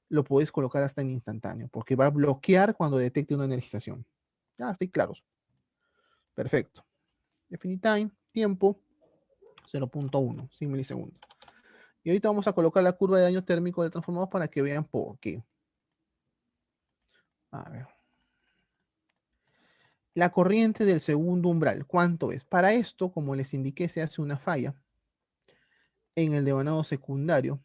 lo puedes colocar hasta en instantáneo, porque va a bloquear cuando detecte una energización. Ya, estoy claros. Perfecto. Definitime, tiempo, 0.1, 100 milisegundos. Y ahorita vamos a colocar la curva de daño térmico del transformador para que vean por qué. A ver. La corriente del segundo umbral, ¿cuánto es? Para esto, como les indiqué, se hace una falla en el devanado secundario.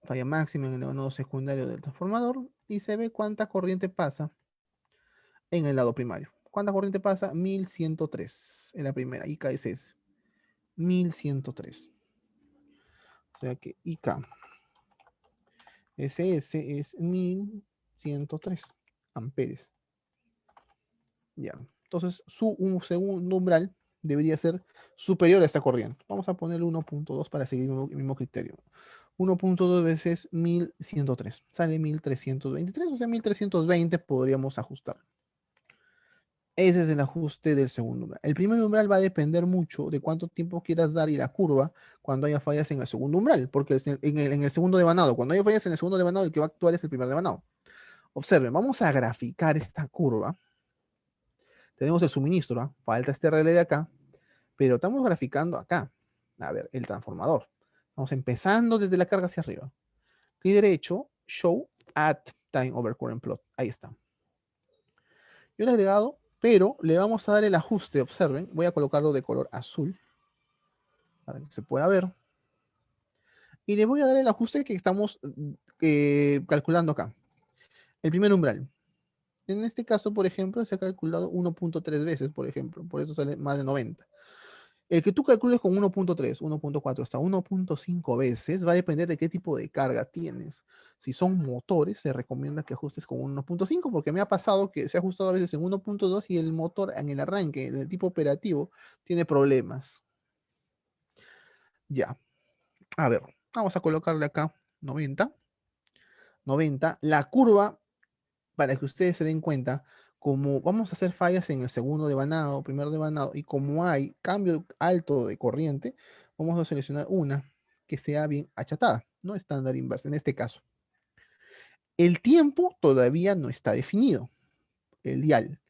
Falla máxima en el devanado secundario del transformador y se ve cuánta corriente pasa en el lado primario. ¿Cuánta corriente pasa? 1103 en la primera, IKSS. 1103. O sea que IK SS es 1103 amperes. Ya. Entonces, un segundo umbral debería ser superior a esta corriente. Vamos a poner 1.2 para seguir el mismo criterio. 1.2 veces 1103. Sale 1323, o sea, 1320 podríamos ajustar. Ese es el ajuste del segundo umbral. El primer umbral va a depender mucho de cuánto tiempo quieras dar y la curva cuando haya fallas en el segundo umbral, porque en el segundo devanado, cuando haya fallas en el segundo devanado, el que va a actuar es el primer devanado. Observen, vamos a graficar esta curva. Tenemos el suministro, ¿eh? Falta este relé de acá, pero estamos graficando acá. A ver, el transformador. Vamos empezando desde la carga hacia arriba. Clic derecho, Show at Time over Current Plot. Ahí está. Yo le he agregado, pero le vamos a dar el ajuste. Observen, voy a colocarlo de color azul para que se pueda ver. Y le voy a dar el ajuste que estamos calculando acá. El primer umbral. En este caso, por ejemplo, se ha calculado 1.3 veces, por ejemplo. Por eso sale más de 90. El que tú calcules con 1.3, 1.4 hasta 1.5 veces va a depender de qué tipo de carga tienes. Si son motores, se recomienda que ajustes con 1.5 porque me ha pasado que se ha ajustado a veces en 1.2 y el motor en el arranque del tipo operativo tiene problemas. Ya. A ver, vamos a colocarle acá 90. 90. La curva, para que ustedes se den cuenta, como vamos a hacer fallas en el segundo devanado, primer devanado, y como hay cambio alto de corriente, vamos a seleccionar una que sea bien achatada, no estándar inversa en este caso. El tiempo todavía no está definido, el dial,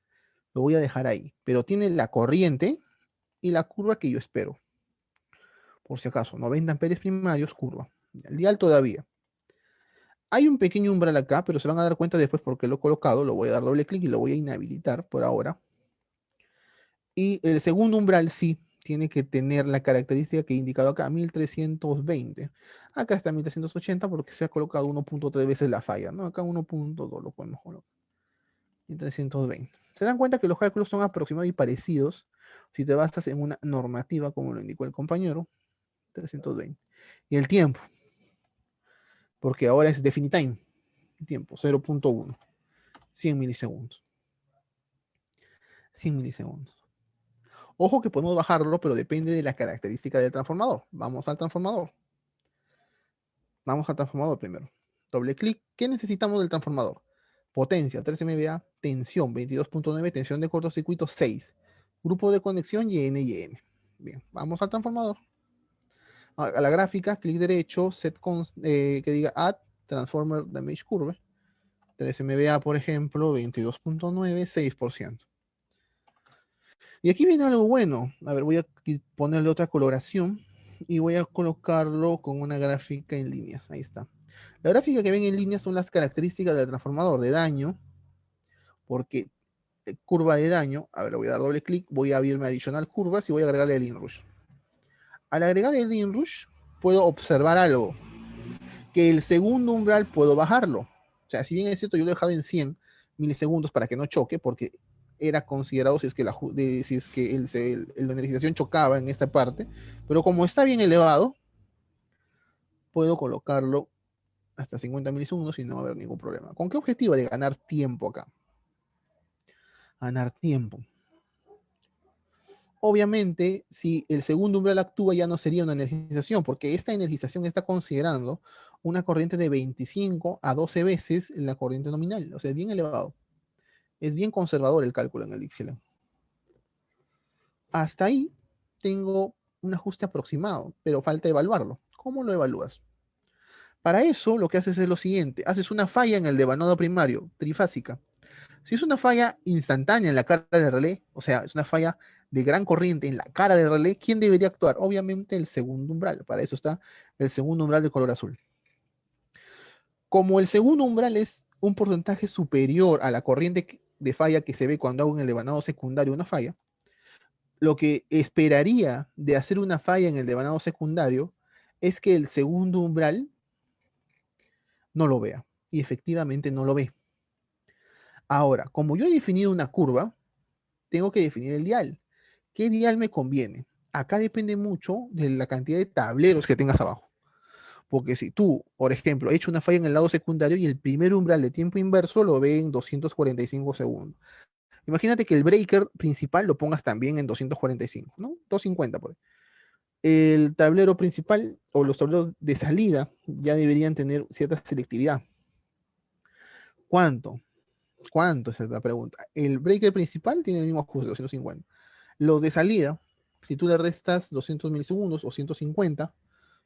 lo voy a dejar ahí, pero tiene la corriente y la curva que yo espero. Por si acaso, 90 amperes primarios, curva. El dial todavía. Hay un pequeño umbral acá, pero se van a dar cuenta después porque lo he colocado, lo voy a dar doble clic y lo voy a inhabilitar por ahora. Y el segundo umbral sí tiene que tener la característica que he indicado acá, 1320. Acá está 1380 porque se ha colocado 1.3 veces la falla, ¿no? Acá 1.2 lo podemos colocar. 1320. Se dan cuenta que los cálculos son aproximados y parecidos si te basas en una normativa, como lo indicó el compañero, 320. Y el tiempo, porque ahora es Definitime, tiempo, 0.1, 100 milisegundos. 100 milisegundos. Ojo que podemos bajarlo, pero depende de la característica del transformador. Vamos al transformador. Vamos al transformador primero. Doble clic. ¿Qué necesitamos del transformador? Potencia 13 MVA, tensión 22.9, tensión de cortocircuito 6. Grupo de conexión YN. Bien, vamos al transformador. A la gráfica, clic derecho, set que diga add transformer damage curve. 13 MVA, por ejemplo, 22.9, 6%. Y aquí viene algo bueno. A ver, voy a ponerle otra coloración y voy a colocarlo con una gráfica en líneas. Ahí está. La gráfica que ven en líneas son las características del transformador de daño, porque curva de daño, a ver, le voy a dar doble clic, voy a abrirme adicional curvas y voy a agregarle el inrush. Al agregar el inrush, puedo observar algo, que el segundo umbral puedo bajarlo. O sea, si bien es cierto, yo lo he dejado en 100 milisegundos para que no choque, porque era considerado si es que, si es que la energización chocaba en esta parte, pero como está bien elevado, puedo colocarlo hasta 50 milisegundos y no va a haber ningún problema. ¿Con qué objetivo? De ganar tiempo acá. Ganar tiempo. Obviamente, si el segundo umbral actúa, ya no sería una energización, porque esta energización está considerando una corriente de 25 a 12 veces la corriente nominal. O sea, es bien elevado. Es bien conservador el cálculo en el Dixieland. Hasta ahí tengo un ajuste aproximado, pero falta evaluarlo. ¿Cómo lo evalúas? Para eso, lo que haces es lo siguiente. Haces una falla en el devanado primario, trifásica. Si es una falla instantánea en la cara del relé, o sea, es una falla de gran corriente en la cara del relé, ¿quién debería actuar? Obviamente el segundo umbral. Para eso está el segundo umbral de color azul. Como el segundo umbral es un porcentaje superior a la corriente de falla que se ve cuando hago en el devanado secundario una falla, lo que esperaría de hacer una falla en el devanado secundario es que el segundo umbral no lo vea. Y efectivamente no lo ve. Ahora, como yo he definido una curva, tengo que definir el dial. ¿Qué dial me conviene? Acá depende mucho de la cantidad de tableros que tengas abajo. Porque si tú, por ejemplo, he hecho una falla en el lado secundario y el primer umbral de tiempo inverso lo ve en 245 segundos. Imagínate que el breaker principal lo pongas también en 245, ¿no? 250 por ahí. El tablero principal o los tableros de salida ya deberían tener cierta selectividad. ¿Cuánto? ¿Cuánto es la pregunta? El breaker principal tiene el mismo ajuste, 250. Los de salida, si tú le restas 200 milisegundos o 150,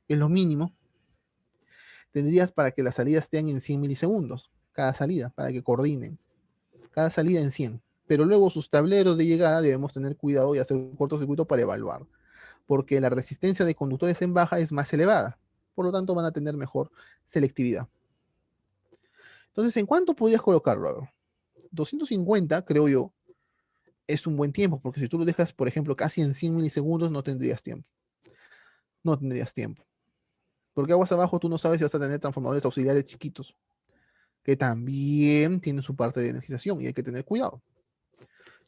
que es lo mínimo, tendrías para que las salidas estén en 100 milisegundos, cada salida, para que coordinen. Cada salida en 100. Pero luego sus tableros de llegada debemos tener cuidado y hacer un cortocircuito para evaluar, porque la resistencia de conductores en baja es más elevada. Por lo tanto, van a tener mejor selectividad. Entonces, ¿en cuánto podrías colocarlo? A ver, 250, creo yo, es un buen tiempo, porque si tú lo dejas, por ejemplo, casi en 100 milisegundos, no tendrías tiempo. No tendrías tiempo. Porque aguas abajo tú no sabes si vas a tener transformadores auxiliares chiquitos, que también tienen su parte de energización y hay que tener cuidado.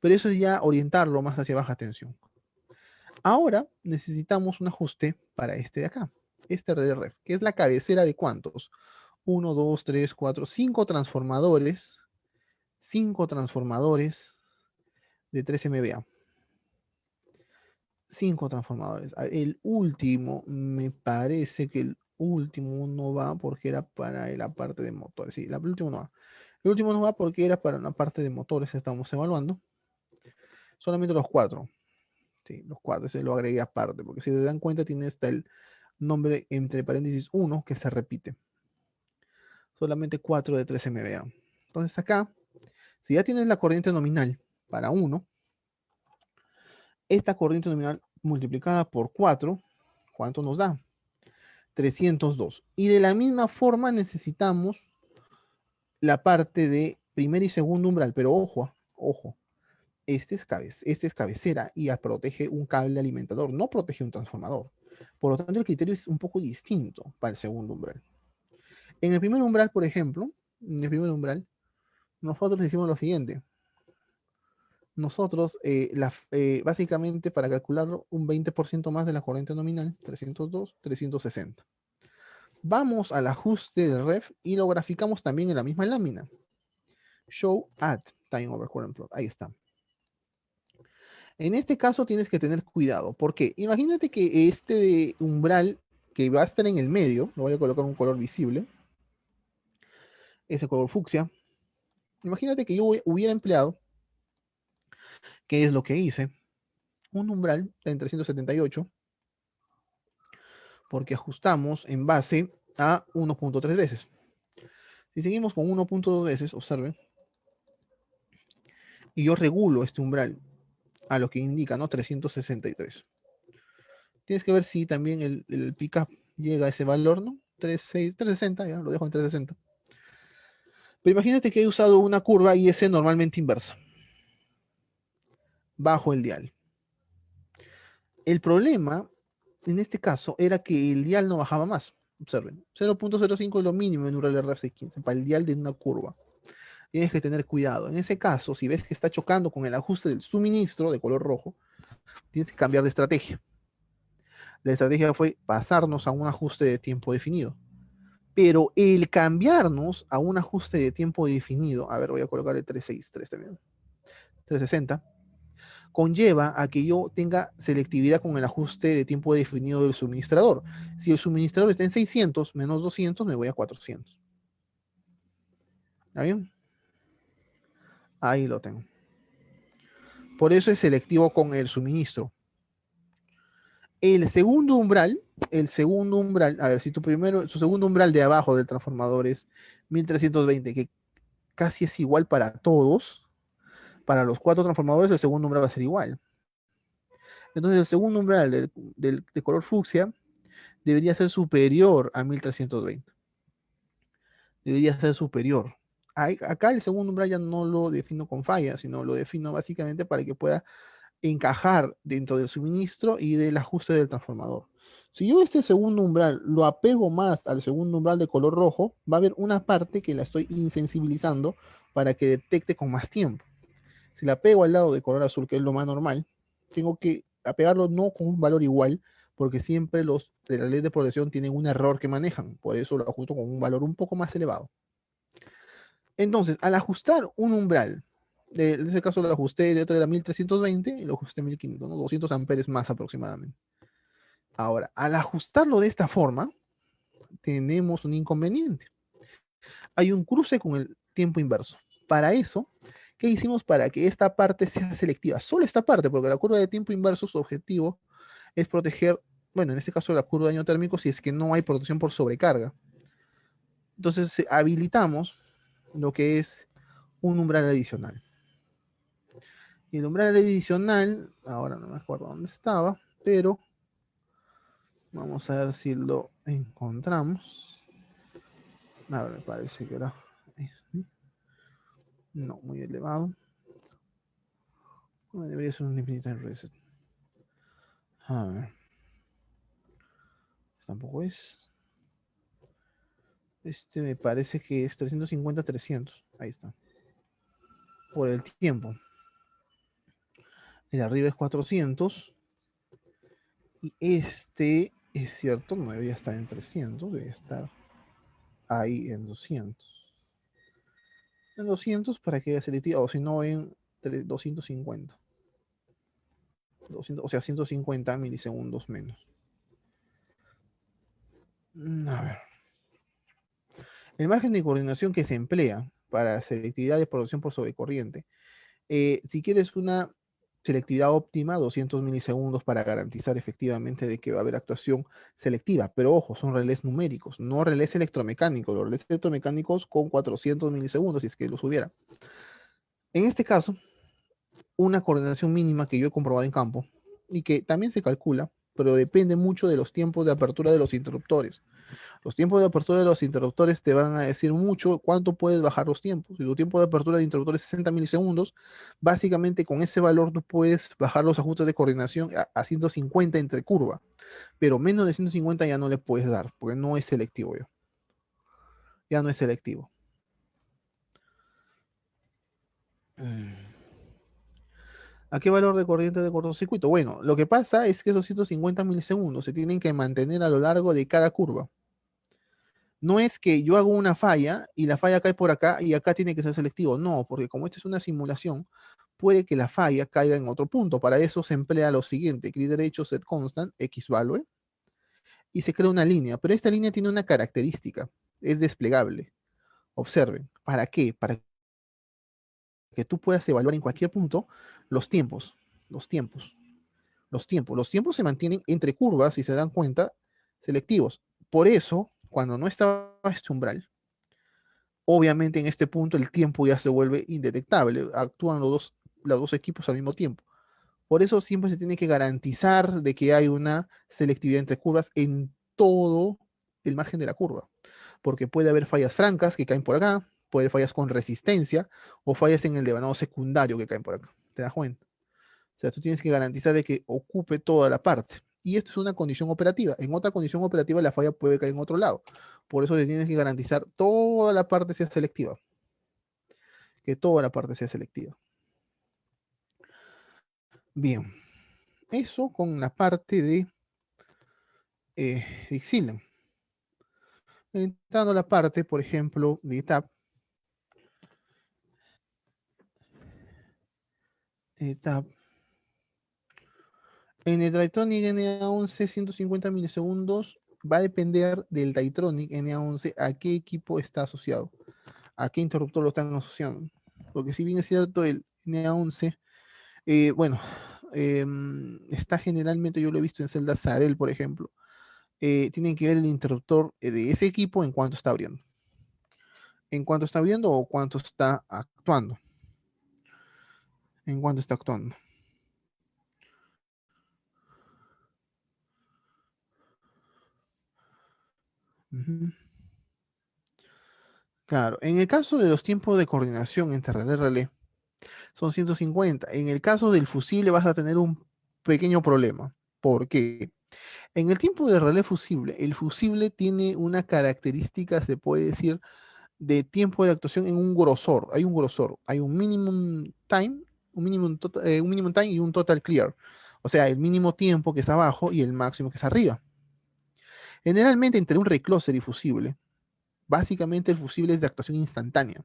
Pero eso es ya orientarlo más hacia baja tensión. Ahora necesitamos un ajuste para este de acá, este relé ref, que es la cabecera de cuántos. 1, 2, 3, 4, 5 transformadores. 5 transformadores de 3 MVA. 5 transformadores. El último, me parece que el último no va porque era para la parte de motores. Sí, el último no va. El último no va porque era para una parte de motores, estamos evaluando. Solamente los 4. Sí, los 4, ese lo agregué aparte, porque si se dan cuenta tiene hasta el nombre entre paréntesis 1 que se repite. Solamente 4 de 3 MVA. Entonces acá, si ya tienes la corriente nominal para 1, esta corriente nominal multiplicada por 4, ¿cuánto nos da? 302. Y de la misma forma necesitamos la parte de primer y segundo umbral, pero ojo, ojo, este es cabecera y protege un cable alimentador, no protege un transformador. Por lo tanto, el criterio es un poco distinto para el segundo umbral. En el primer umbral, por ejemplo, en el primer umbral, nosotros decimos lo siguiente. Nosotros, básicamente, para calcularlo, un 20% más de la corriente nominal, 302, 360. Vamos al ajuste del ref y lo graficamos también en la misma lámina. Show at time over current plot. Ahí está. En este caso tienes que tener cuidado. ¿Por qué? Imagínate que este umbral que va a estar en el medio, lo voy a colocar un color visible, ese color fucsia. Imagínate que yo hubiera empleado, que es lo que hice, un umbral en 378, porque ajustamos en base a 1.3 veces. Si seguimos con 1.2 veces, observen, y yo regulo este umbral a lo que indica, ¿no? 363. Tienes que ver si también el pickup llega a ese valor, ¿no? 360, ya lo dejo en 360. Pero imagínate que he usado una curva IS normalmente inversa, bajo el dial. El problema, en este caso, era que el dial no bajaba más. Observen, 0.05 es lo mínimo en un relé RFC15 para el dial de una curva. tienes que tener cuidado. En ese caso, si ves que está chocando con el ajuste del suministro de color rojo, tienes que cambiar de estrategia. La estrategia fue pasarnos a un ajuste de tiempo definido. Pero el cambiarnos a un ajuste de tiempo definido, a ver, voy a colocar el 363 también, 360, conlleva a que yo tenga selectividad con el ajuste de tiempo definido del suministrador. Si el suministrador está en 600 menos 200, me voy a 400. ¿Está bien? Ahí lo tengo. Por eso es selectivo con el suministro. El segundo umbral, a ver, si su segundo umbral de abajo del transformador es 1320, que casi es igual para todos, para los 4 transformadores el segundo umbral va a ser igual. Entonces el segundo umbral de color fucsia debería ser superior a 1320. Debería ser superior. Acá el segundo umbral ya no lo defino con falla, sino lo defino básicamente para que pueda encajar dentro del suministro y del ajuste del transformador. Si yo este segundo umbral lo apego más al segundo umbral de color rojo, va a haber una parte que la estoy insensibilizando para que detecte con más tiempo. Si la pego al lado de color azul, que es lo más normal, tengo que apegarlo no con un valor igual, porque siempre los relés de progresión tienen un error que manejan, por eso lo ajusto con un valor un poco más elevado. Entonces, al ajustar un umbral, en ese caso lo ajusté de la 1320 y lo ajusté a 1500, ¿no? 200 amperes más aproximadamente. Ahora, al ajustarlo de esta forma, tenemos un inconveniente. Hay un cruce con el tiempo inverso. Para eso, ¿qué hicimos para que esta parte sea selectiva? Solo esta parte, porque la curva de tiempo inverso, su objetivo es proteger, bueno, en este caso la curva de daño térmico, si es que no hay protección por sobrecarga. Entonces, habilitamos lo que es un umbral adicional. Y el umbral adicional, ahora no me acuerdo dónde estaba, pero vamos a ver si lo encontramos. A ver, me parece que era este. No, muy elevado. Debería ser un infinite reset. A ver. Tampoco es. Este me parece que es 350-300. Ahí está. Por el tiempo. El de arriba es 400. Y este es cierto, no debería estar en 300, debería estar ahí en 200. En 200 para que haya selectividad, o si no en 250. 200, o sea, 150 milisegundos menos. A ver. El margen de coordinación que se emplea para selectividad de producción por sobrecorriente. Si quieres una selectividad óptima, 200 milisegundos para garantizar efectivamente de que va a haber actuación selectiva. Pero ojo, son relés numéricos, no relés electromecánicos. Los relés electromecánicos con 400 milisegundos, si es que los hubiera. En este caso, una coordinación mínima que yo he comprobado en campo y que también se calcula, pero depende mucho de los tiempos de apertura de los interruptores. Los tiempos de apertura de los interruptores te van a decir mucho cuánto puedes bajar los tiempos. Si tu tiempo de apertura de interruptor es 60 milisegundos, básicamente con ese valor tú puedes bajar los ajustes de coordinación a 150 entre curva, pero menos de 150 ya no le puedes dar, porque no es selectivo yo. Ya no es selectivo. ¿A qué valor de corriente de cortocircuito? Bueno, lo que pasa es que esos 150 milisegundos se tienen que mantener a lo largo de cada curva. No es que yo hago una falla y la falla cae por acá y acá tiene que ser selectivo. No, porque como esta es una simulación, puede que la falla caiga en otro punto. Para eso se emplea lo siguiente: clic derecho, set constant, x value, y se crea una línea. Pero esta línea tiene una característica, es desplegable. Observen, ¿para qué? Para que tú puedas evaluar en cualquier punto los tiempos, los tiempos, los tiempos. Los tiempos se mantienen entre curvas, si se dan cuenta, selectivos. Por eso, cuando no estaba este umbral, obviamente en este punto el tiempo ya se vuelve indetectable, actúan los dos equipos al mismo tiempo. Por eso siempre se tiene que garantizar de que hay una selectividad entre curvas en todo el margen de la curva, porque puede haber fallas francas que caen por acá, puede haber fallas con resistencia o fallas en el devanado secundario que caen por acá. ¿Te das cuenta? O sea, tú tienes que garantizar de que ocupe toda la parte. Y esto es una condición operativa. En otra condición operativa la falla puede caer en otro lado. Por eso te tienes que garantizar toda la parte sea selectiva. que toda la parte sea selectiva. Bien, eso con la parte de Dixilen. Entrando a la parte, por ejemplo, de ETAP. En el Drytronic NA11 150 milisegundos va a depender del Drytronic NA11 a qué equipo está asociado, a qué interruptor lo están asociando. Porque si bien es cierto, el NA11, bueno, está generalmente, yo lo he visto en celdas Sarel, por ejemplo, tienen que ver el interruptor de ese equipo en cuanto está abriendo. En cuanto está abriendo o cuánto está actuando. En cuanto está actuando. Claro, en el caso de los tiempos de coordinación entre relé y relé, son 150. En el caso del fusible vas a tener un pequeño problema. ¿Por qué? En el tiempo de relé fusible, el fusible tiene una característica, se puede decir, de tiempo de actuación en un grosor. Hay un grosor, hay un minimum time, un minimum time y un total clear. O sea, el mínimo tiempo que es abajo y el máximo que es arriba. Generalmente entre un recloser y fusible, básicamente el fusible es de actuación instantánea.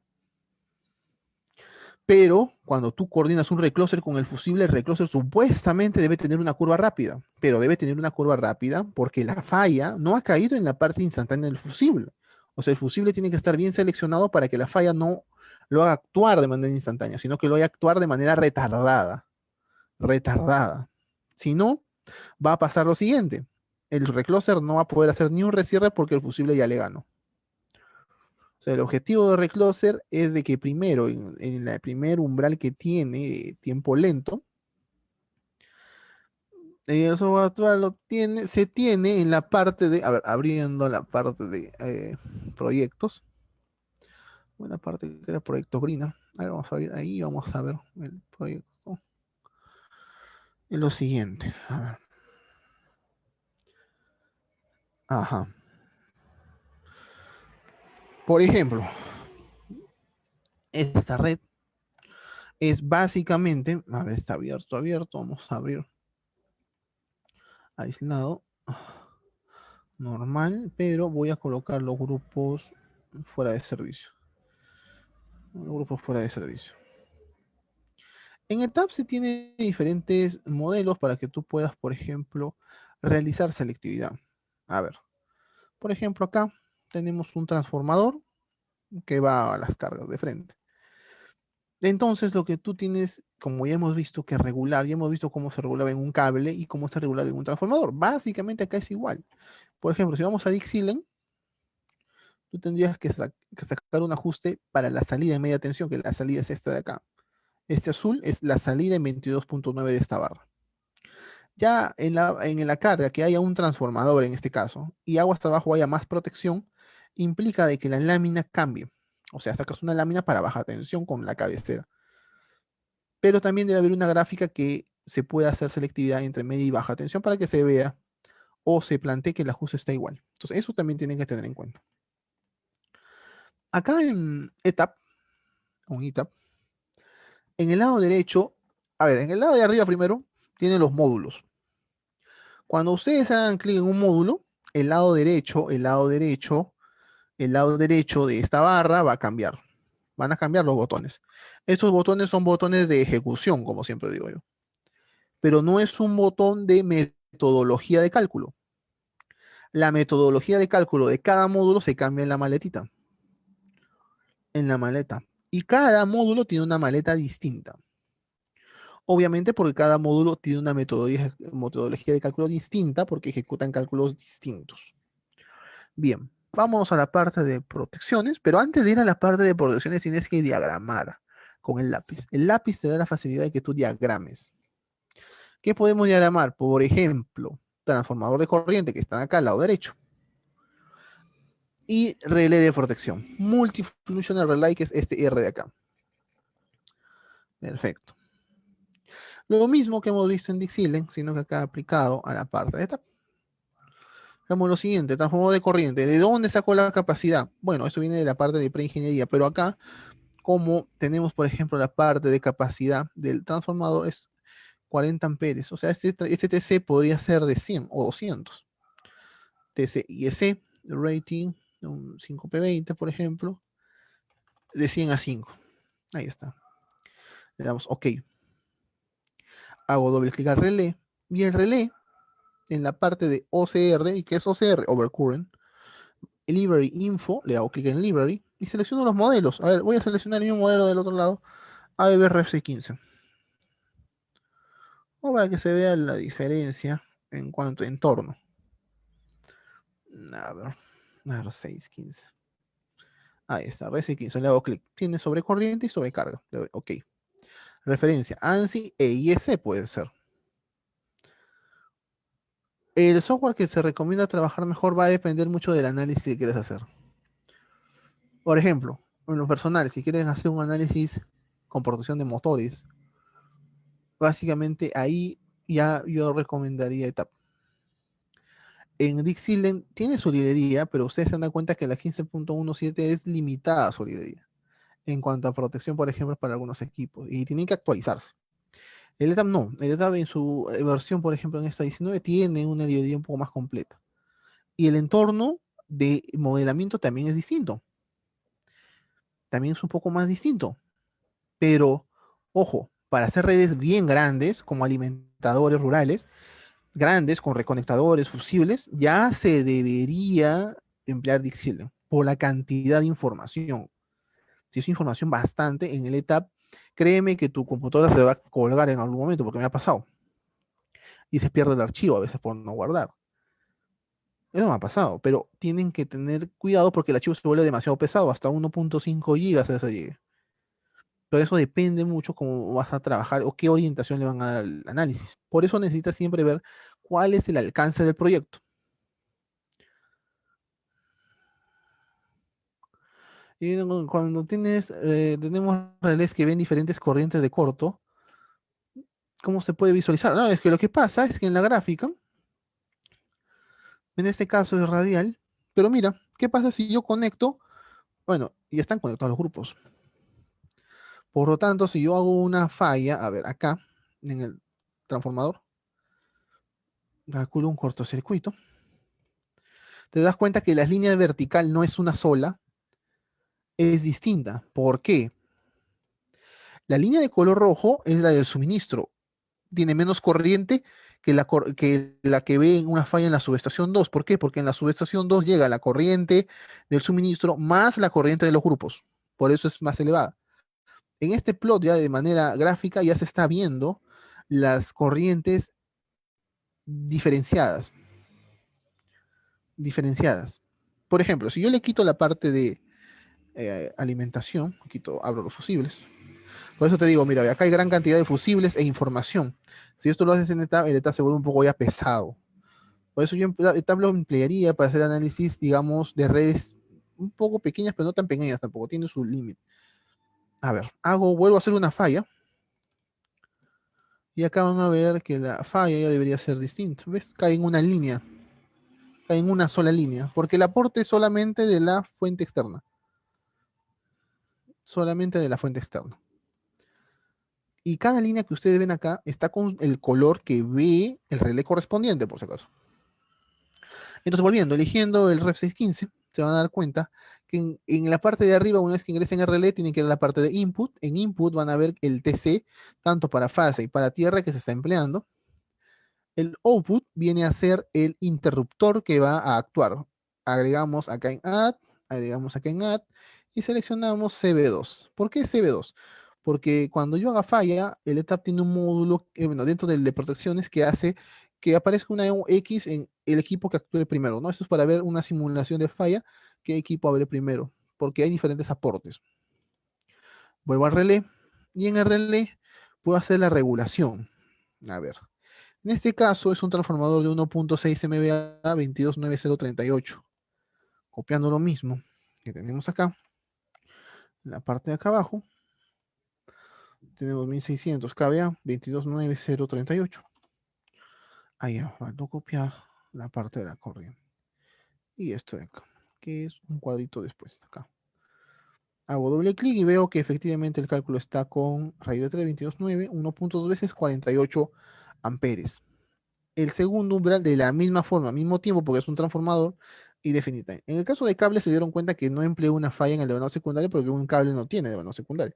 Pero cuando tú coordinas un recloser con el recloser supuestamente debe tener una curva rápida, pero debe tener una curva rápida porque la falla no ha caído en la parte instantánea del fusible. O sea, el fusible tiene que estar bien seleccionado para que la falla no lo haga actuar de manera instantánea, sino que lo haga actuar de manera retardada. Retardada. Si no, va a pasar lo siguiente. El recloser no va a poder hacer ni un recierre porque el fusible ya le ganó. O sea, el objetivo de Recloser es de que primero, en el primer umbral que tiene tiempo lento, el software actual se tiene en la parte de, a ver, abriendo la parte de proyectos, una parte que era proyecto Greener. A ver, vamos a abrir ahí, vamos a ver el proyecto. Es lo siguiente, a ver. Ajá. Por ejemplo, esta red es básicamente, a ver, está abierto, vamos a abrir aislado, normal, pero voy a colocar los grupos fuera de servicio. Los grupos fuera de servicio. En ETAP se tiene diferentes modelos para que tú puedas, por ejemplo, realizar selectividad. A ver, por ejemplo, acá tenemos un transformador que va a las cargas de frente. Entonces, lo que tú tienes, como ya hemos visto que regular, ya hemos visto cómo se regulaba en un cable y cómo se regula en un transformador. Básicamente acá es igual. Por ejemplo, si vamos a Dixilen, tú tendrías que sacar un ajuste para la salida en media tensión, que la salida es esta de acá. Este azul es la salida en 22.9 de esta barra. Ya en la carga que haya un transformador en este caso, y agua hasta abajo haya más protección, implica de que la lámina cambie. O sea, sacas una lámina para baja tensión con la cabecera. Pero también debe haber una gráfica que se pueda hacer selectividad entre media y baja tensión para que se vea o se plantee que el ajuste está igual. Entonces, eso también tienen que tener en cuenta. Acá en ETAP, en el lado derecho, a ver, en el lado de arriba primero, tienen los módulos. Cuando ustedes hagan clic en un módulo, el lado derecho, el lado derecho de esta barra va a cambiar. Van a cambiar los botones. Estos botones son botones de ejecución, como siempre digo yo. Pero no es un botón de metodología de cálculo. La metodología de cálculo de cada módulo se cambia en la maletita. En la maleta. Y cada módulo tiene una maleta distinta. Obviamente porque cada módulo tiene una metodología de cálculo distinta porque ejecutan cálculos distintos. Bien, vamos a la parte de protecciones, pero antes de ir a la parte de protecciones tienes que diagramar con el lápiz. El lápiz te da la facilidad de que tú diagrames. ¿Qué podemos diagramar? Por ejemplo, transformador de corriente que está acá al lado derecho. Y relé de protección. Multifunctional relay, que es este R de acá. Perfecto. Lo mismo que hemos visto en Dixilen, sino que acá aplicado a la parte de esta. Hagamos lo siguiente, transformador de corriente. ¿De dónde sacó la capacidad? Bueno, eso viene de la parte de preingeniería, pero acá, como tenemos, por ejemplo, la parte de capacidad del transformador es 40 amperes. O sea, este TC podría ser de 100 o 200. TC IEC, rating, un 5P20, por ejemplo, de 100 a 5. Ahí está. Le damos OK. Hago doble clic al relé. Y el relé, en la parte de OCR, ¿y qué es OCR? Overcurrent. Library Info, le hago clic en Library y selecciono los modelos. A ver, voy a seleccionar el mismo modelo del otro lado, ABB Ref 615. O para que se vea la diferencia en cuanto a entorno. A ver, 615. Ahí está, Ref 615. Le hago clic. Tiene sobrecorriente y sobrecarga. Le doy OK. Referencia, ANSI e IEC puede ser. El software que se recomienda trabajar mejor va a depender mucho del análisis que quieres hacer. Por ejemplo, en lo personal, si quieren hacer un análisis con protección de motores, básicamente ahí ya yo recomendaría ETAP. En Dixieland tiene su librería, pero ustedes se dan cuenta que la 15.17 es limitada su librería en cuanto a protección, por ejemplo, para algunos equipos, y tienen que actualizarse. El ETAP no, el ETAP en su versión, por ejemplo, en esta 19 tiene una librería un poco más completa. Y el entorno de modelamiento también es distinto. También es un poco más distinto. Pero, ojo, para hacer redes bien grandes, como alimentadores rurales, grandes, con reconectadores, fusibles, ya se debería emplear Dixieland por la cantidad de información. Si es información bastante en el ETAP, créeme que tu computadora se va a colgar en algún momento, porque me ha pasado. Y se pierde el archivo a veces por no guardar. Eso me ha pasado, pero tienen que tener cuidado porque el archivo se vuelve demasiado pesado, hasta 1.5 gigas ese llegue. Pero eso depende mucho cómo vas a trabajar o qué orientación le van a dar al análisis. Por eso necesitas siempre ver cuál es el alcance del proyecto. Y cuando tenemos relés que ven diferentes corrientes de corto, ¿cómo se puede visualizar? No, es que lo que pasa es que en la gráfica, en este caso es radial, pero mira, ¿qué pasa si yo conecto? Bueno, ya están conectados los grupos. Por lo tanto, si yo hago una falla, a ver, acá, en el transformador, calculo un cortocircuito, te das cuenta que la línea vertical no es una sola, es distinta. ¿Por qué? La línea de color rojo es la del suministro. Tiene menos corriente que la que ve en una falla en la subestación 2. ¿Por qué? Porque en la subestación 2 llega la corriente del suministro más la corriente de los grupos. Por eso es más elevada. En este plot ya de manera gráfica ya se está viendo las corrientes diferenciadas. Diferenciadas. Por ejemplo, si yo le quito la parte de alimentación, abro los fusibles. Por eso te digo, mira, acá hay gran cantidad de fusibles e información. Si esto lo haces en ETAP, el ETAP se vuelve un poco ya pesado. Por eso yo ETAP lo emplearía para hacer análisis, digamos, de redes un poco pequeñas, pero no tan pequeñas tampoco, tiene su límite. A ver, vuelvo a hacer una falla. Y acá van a ver que la falla ya debería ser distinta. ¿Ves? Cae en una línea. Cae en una sola línea. Porque el aporte es solamente de la fuente externa. Solamente de la fuente externa. Y cada línea que ustedes ven acá está con el color que ve el relé correspondiente, por si acaso. Entonces, volviendo, eligiendo el Ref 615, se van a dar cuenta que en la parte de arriba, una vez que ingresen el relé, tienen que ir a la parte de input. En input van a ver el TC, tanto para fase y para tierra, que se está empleando. El output viene a ser el interruptor que va a actuar. Agregamos acá en add, agregamos acá en add y seleccionamos CB2. ¿Por qué CB2? Porque cuando yo haga falla, el ETAP tiene un módulo, bueno, dentro de protecciones que hace que aparezca una X en el equipo que actúe primero, ¿no? Eso es para ver una simulación de falla, qué equipo abre primero, porque hay diferentes aportes. Vuelvo al relé y en el relé puedo hacer la regulación. A ver. En este caso es un transformador de 1.6 MVA 229038. Copiando lo mismo que tenemos acá, en la parte de acá abajo, tenemos 1600 kVA 229038. Ahí falta copiar la parte de la corriente. Y esto de acá, que es un cuadrito después, acá. Hago doble clic y veo que efectivamente el cálculo está con raíz de 3, 22,9, 1.2 veces 48 amperes. El segundo umbral de la misma forma, mismo tiempo, porque es un transformador y definita. En el caso de cable se dieron cuenta que no empleó una falla en el devanado secundario porque un cable no tiene devanado secundario.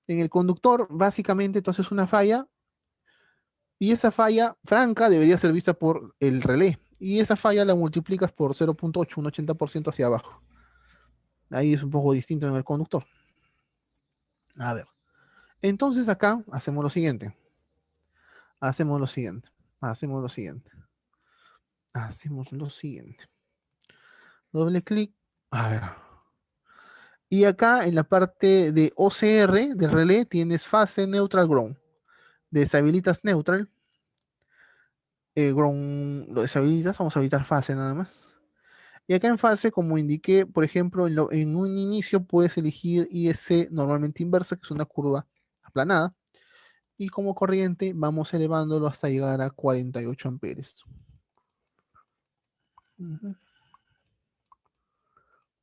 En el conductor, básicamente, entonces una falla y esa falla franca debería ser vista por el relé. Y esa falla la multiplicas por 0.8, un 80% hacia abajo. Ahí es un poco distinto en el conductor. A ver. Entonces acá hacemos lo siguiente. Hacemos lo siguiente. Hacemos lo siguiente. Hacemos lo siguiente. Doble clic. A ver. Y acá en la parte de OCR, de relé, tienes fase neutral ground. Deshabilitas neutral. Ground lo deshabilitas. Vamos a habilitar fase nada más. Y acá en fase, como indiqué, por ejemplo, en un inicio puedes elegir ISC normalmente inversa, que es una curva aplanada. Y como corriente vamos elevándolo hasta llegar a 48 amperes. Ujú.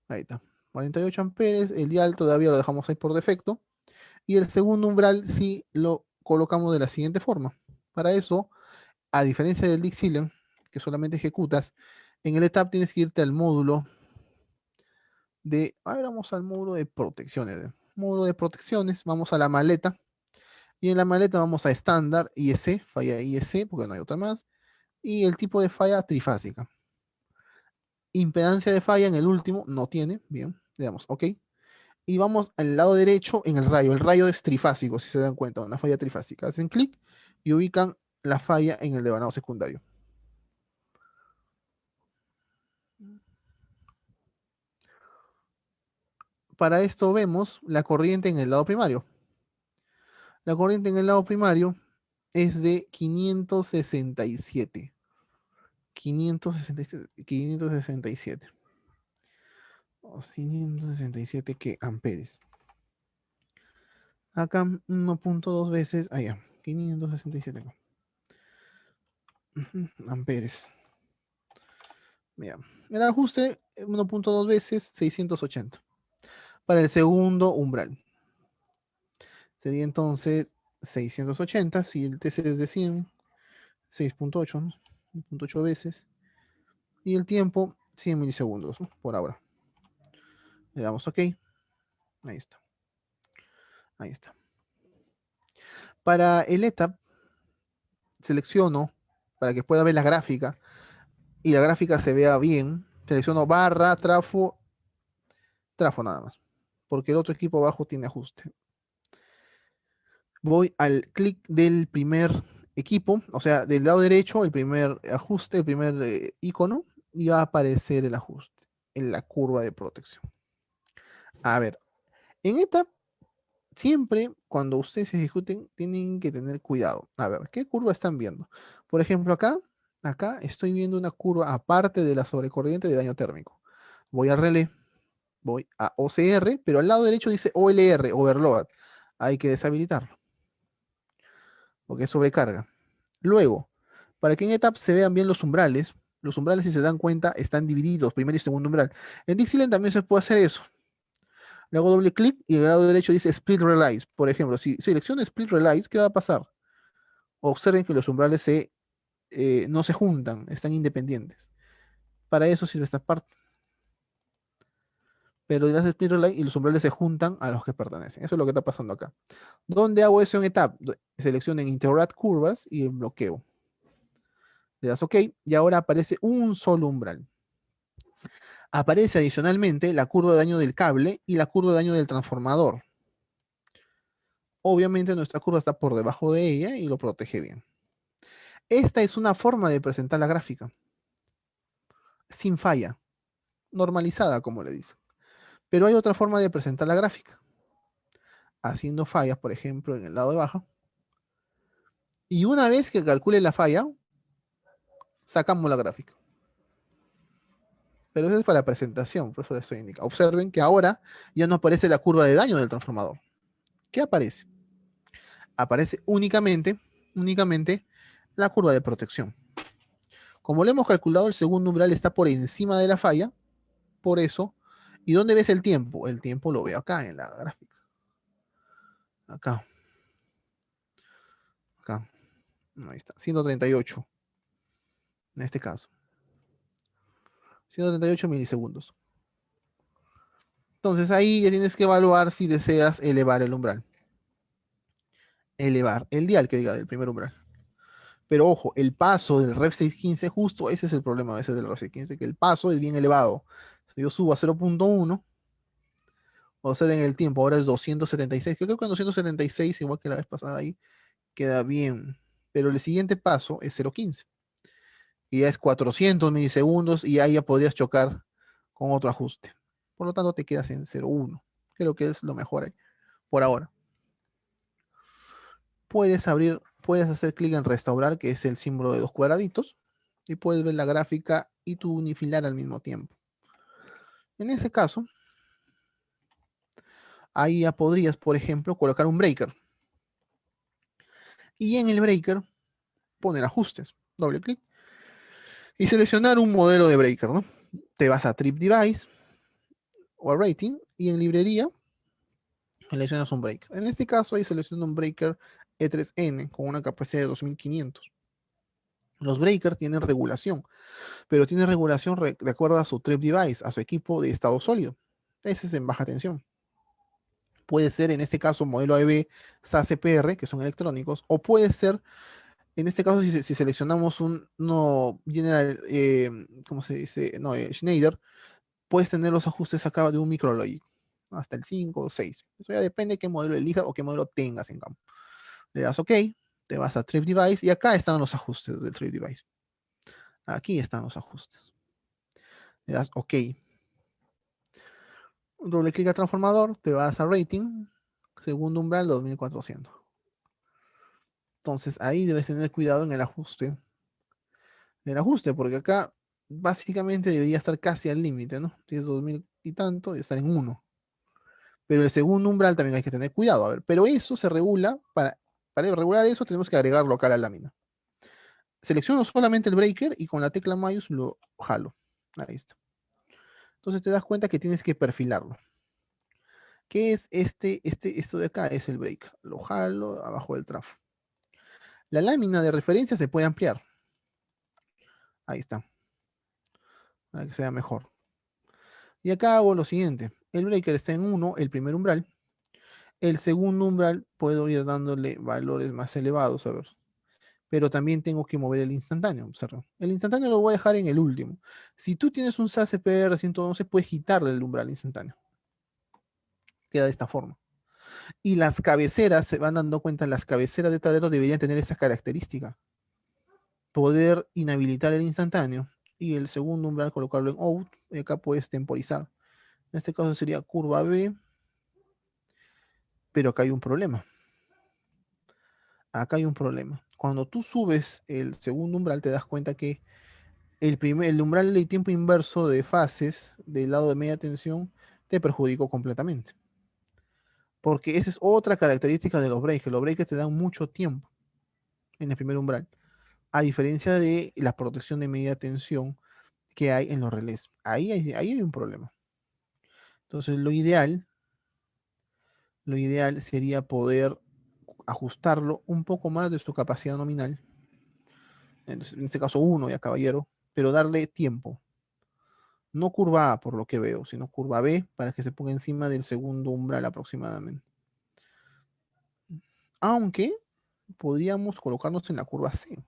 Ahí está. 48 amperes. El dial todavía lo dejamos ahí por defecto. Y el segundo umbral sí lo colocamos de la siguiente forma. Para eso, a diferencia del Dixilen, que solamente ejecutas, en el ETAP tienes que irte al módulo de... Ahora vamos al módulo de protecciones. Módulo de protecciones, vamos a la maleta. Y en la maleta vamos a estándar, IEC, falla IEC, porque no hay otra más. Y el tipo de falla trifásica. Impedancia de falla en el último no tiene. Bien, le damos OK. Y vamos al lado derecho en el rayo. El rayo es trifásico, si se dan cuenta, una falla trifásica. Hacen clic y ubican la falla en el devanado secundario. Para esto vemos la corriente en el lado primario. La corriente en el lado primario es de 567. 567. 567. 567 que amperes. Acá 1.2 veces, allá, 567 amperes. Mira, el ajuste 1.2 veces 680 para el segundo umbral. Sería entonces 680, si el TC es de 100, 6.8, ¿no? 1.8 veces. Y el tiempo, 100 milisegundos, ¿no? Por ahora. Le damos OK. Ahí está. Ahí está. Para el ETAP, selecciono, para que pueda ver la gráfica, y la gráfica se vea bien, selecciono barra, trafo nada más, porque el otro equipo abajo tiene ajuste. Voy al clic del primer equipo, o sea, del lado derecho, el primer ajuste, el primer icono, y va a aparecer el ajuste en la curva de protección. A ver, en esta, siempre cuando ustedes ejecuten, tienen que tener cuidado. A ver, ¿qué curva están viendo? Por ejemplo, acá estoy viendo una curva aparte de la sobrecorriente de daño térmico. Voy a relé, voy a OCR, pero al lado derecho dice OLR, Overload. Hay que deshabilitarlo, porque es sobrecarga. Luego, para que en ETAP se vean bien los umbrales, si se dan cuenta, están divididos, primer y segundo umbral. En Dixilen también se puede hacer eso. Le hago doble clic y el lado derecho dice Split Realize. Por ejemplo, si selecciono Split Realize, ¿qué va a pasar? Observen que los umbrales no se juntan, están independientes. Para eso sirve esta parte. Pero le das Split Realize y los umbrales se juntan a los que pertenecen. Eso es lo que está pasando acá. ¿Dónde hago eso en ETAP? Seleccionen Interrupt Curvas y bloqueo. Le das OK y ahora aparece un solo umbral. Aparece adicionalmente la curva de daño del cable y la curva de daño del transformador. Obviamente nuestra curva está por debajo de ella y lo protege bien. Esta es una forma de presentar la gráfica. Sin falla. Normalizada, como le dicen. Pero hay otra forma de presentar la gráfica. Haciendo fallas, por ejemplo, en el lado de abajo. Y una vez que calcule la falla, sacamos la gráfica. Pero eso es para presentación, por eso les estoy indicando. Observen que ahora ya no aparece la curva de daño del transformador. ¿Qué aparece? Aparece únicamente la curva de protección. Como le hemos calculado, el segundo umbral está por encima de la falla, por eso ¿Y dónde ves el tiempo? El tiempo lo veo acá en la gráfica. Acá. Acá. Ahí está. 138. En este caso. 138 milisegundos. Entonces ahí ya tienes que evaluar si deseas elevar el umbral. Elevar el dial, que diga, del primer umbral. Pero ojo, el paso del Ref 615, justo ese es el problema a veces del Ref 615, que el paso es bien elevado. Si yo subo a 0.1, o hacer en el tiempo, ahora es 276. Yo creo que en 276, igual que la vez pasada ahí, queda bien. Pero el siguiente paso es 0.15. Y ya es 400 milisegundos y ahí ya podrías chocar con otro ajuste. Por lo tanto, te quedas en 0.1. Creo que es lo mejor ahí, por ahora. Puedes hacer clic en restaurar, que es el símbolo de dos cuadraditos, y puedes ver la gráfica y tu unifilar al mismo tiempo. En ese caso, ahí ya podrías, por ejemplo, colocar un breaker. Y en el breaker, poner ajustes. Doble clic. Y seleccionar un modelo de breaker, ¿no? Te vas a Trip Device o a Rating y en librería seleccionas un breaker. En este caso, ahí selecciono un breaker E3N con una capacidad de 2500. Los breakers tienen regulación, pero tienen regulación de acuerdo a su Trip Device, a su equipo de estado sólido. Ese es en baja tensión. Puede ser en este caso modelo AEB SAS-CPR, que son electrónicos, o puede ser, en este caso, si seleccionamos un no General, ¿cómo se dice? No, Schneider, puedes tener los ajustes acá de un Micrologic, ¿no? Hasta el 5 o 6. Eso ya depende de qué modelo elijas o qué modelo tengas en campo. Le das OK, te vas a Trip Device y acá están los ajustes del Trip Device. Aquí están los ajustes. Le das OK. Doble clic a transformador, te vas a Rating, segundo umbral 2400. Entonces ahí debes tener cuidado en el ajuste. En el ajuste, porque acá básicamente debería estar casi al límite, ¿no? Si es 2000 y tanto, de estar en 1. Pero el segundo umbral también hay que tener cuidado. A ver, pero eso se regula, para regular eso tenemos que agregarlo acá a la lámina. Selecciono solamente el breaker y con la tecla mouse lo jalo. Ahí está. Entonces te das cuenta que tienes que perfilarlo. ¿Qué es esto de acá? Es el breaker. Lo jalo abajo del trafo. La lámina de referencia se puede ampliar. Ahí está. Para que sea mejor. Y acá hago lo siguiente. El breaker está en 1, el primer umbral. El segundo umbral puedo ir dándole valores más elevados, a ver. Pero también tengo que mover el instantáneo. Observa. El instantáneo lo voy a dejar en el último. Si tú tienes un SAS CPR 111, puedes quitarle el umbral instantáneo. Queda de esta forma. Y las cabeceras, se van dando cuenta, las cabeceras de tablero deberían tener esa característica. Poder inhabilitar el instantáneo y el segundo umbral colocarlo en out. Y acá puedes temporizar. En este caso sería curva B, pero acá hay un problema. Acá hay un problema. Cuando tú subes el segundo umbral, te das cuenta que el umbral de tiempo inverso de fases del lado de media tensión te perjudicó completamente. Porque esa es otra característica de los breakers. Los breakers te dan mucho tiempo en el primer umbral, a diferencia de la protección de media tensión que hay en los relés. Ahí hay un problema. Entonces, lo ideal sería poder ajustarlo un poco más de su capacidad nominal. Entonces, en este caso 1 ya caballero, pero darle tiempo. No curva A por lo que veo, sino curva B para que se ponga encima del segundo umbral aproximadamente. Aunque podríamos colocarnos en la curva C.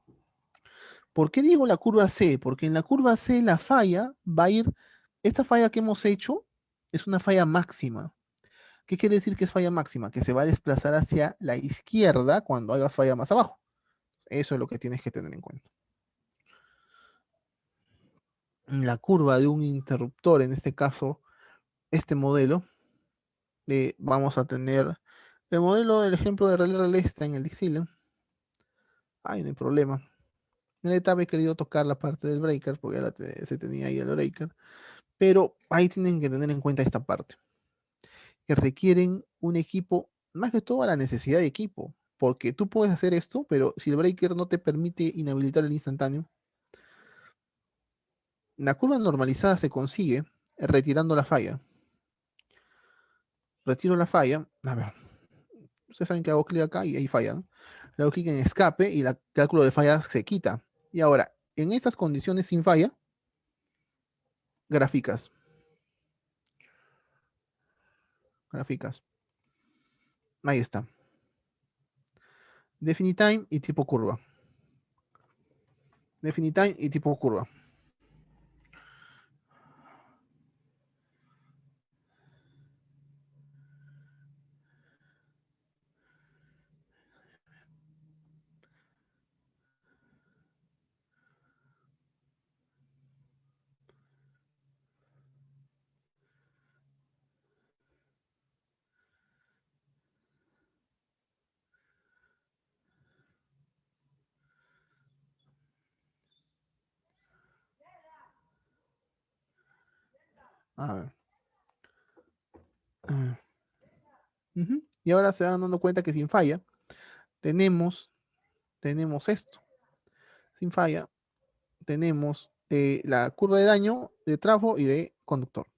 ¿Por qué digo la curva C? Porque en la curva C la falla va a ir, esta falla que hemos hecho es una falla máxima. ¿Qué quiere decir que es falla máxima? Que se va a desplazar hacia la izquierda cuando hagas falla más abajo. Eso es lo que tienes que tener en cuenta. En la curva de un interruptor, en este caso, este modelo, vamos a tener el modelo del ejemplo de relé está en el Dixieland. Ahí no hay problema. En la etapa he querido tocar la parte del breaker, porque ya se tenía ahí el breaker. Pero ahí tienen que tener en cuenta esta parte. Que requieren un equipo, más que todo a la necesidad de equipo. Porque tú puedes hacer esto, pero si el breaker no te permite inhabilitar el instantáneo, la curva normalizada se consigue retirando la falla. retiro la falla. A ver, ustedes saben que hago clic acá y ahí falla, ¿no? Le hago clic en escape y el cálculo de fallas se quita. Y ahora, en estas condiciones sin falla, gráficas. Gráficas. Ahí está. Definitime y tipo curva. Definitime y tipo curva. A ver. Ah, ujú. Y ahora se van dando cuenta que sin falla tenemos, tenemos esto. Sin falla tenemos la curva de daño de trafo y de conductor.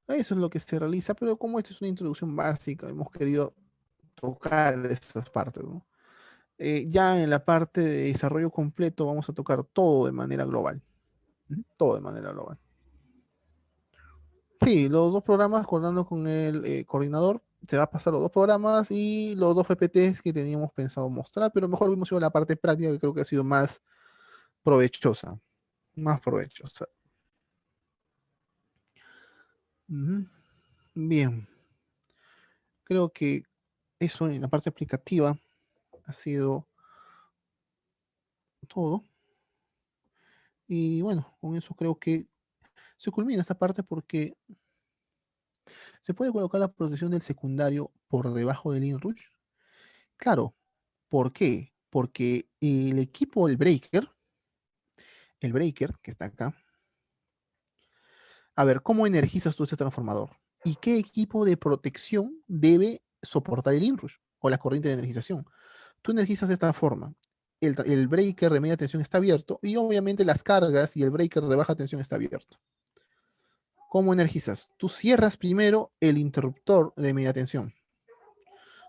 Eso es lo que se realiza, pero como esto es una introducción básica, hemos querido tocar esas partes, ¿no? Ya en la parte de desarrollo completo vamos a tocar todo de manera global. Ujú, todo de manera global. Sí, los dos programas, coordinando con el coordinador, se va a pasar los dos programas y los dos PPTs que teníamos pensado mostrar, pero mejor vimos la parte práctica que creo que ha sido más provechosa. Más provechosa. Ujú. Bien, creo que eso en la parte explicativa ha sido todo. Y bueno, con eso creo que se culmina esta parte porque se puede colocar la protección del secundario por debajo del inrush. Claro, ¿por qué? Porque el equipo, el breaker que está acá, a ver, ¿cómo energizas tú este transformador? ¿Y qué equipo de protección debe soportar el inrush o la corriente de energización? Tú energizas de esta forma. El breaker de media tensión está abierto y obviamente las cargas y el breaker de baja tensión está abierto. ¿Cómo energizas? Tú cierras primero el interruptor de media tensión.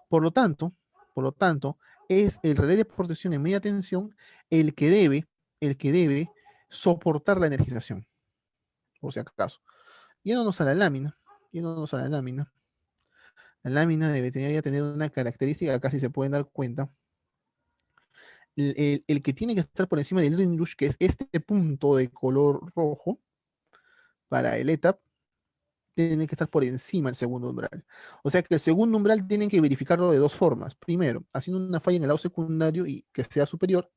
Por lo tanto, por lo tanto, es el relé de protección en media tensión el que debe soportar la energización, por si acaso. Yéndonos a la lámina, yéndonos a la lámina, la lámina debería tener una característica, casi se pueden dar cuenta, el que tiene que estar por encima del inrush, que es este punto de color rojo, para el ETAP, tiene que estar por encima del segundo umbral. O sea que el segundo umbral tienen que verificarlo de dos formas. Primero, haciendo una falla en el lado secundario y que sea superior,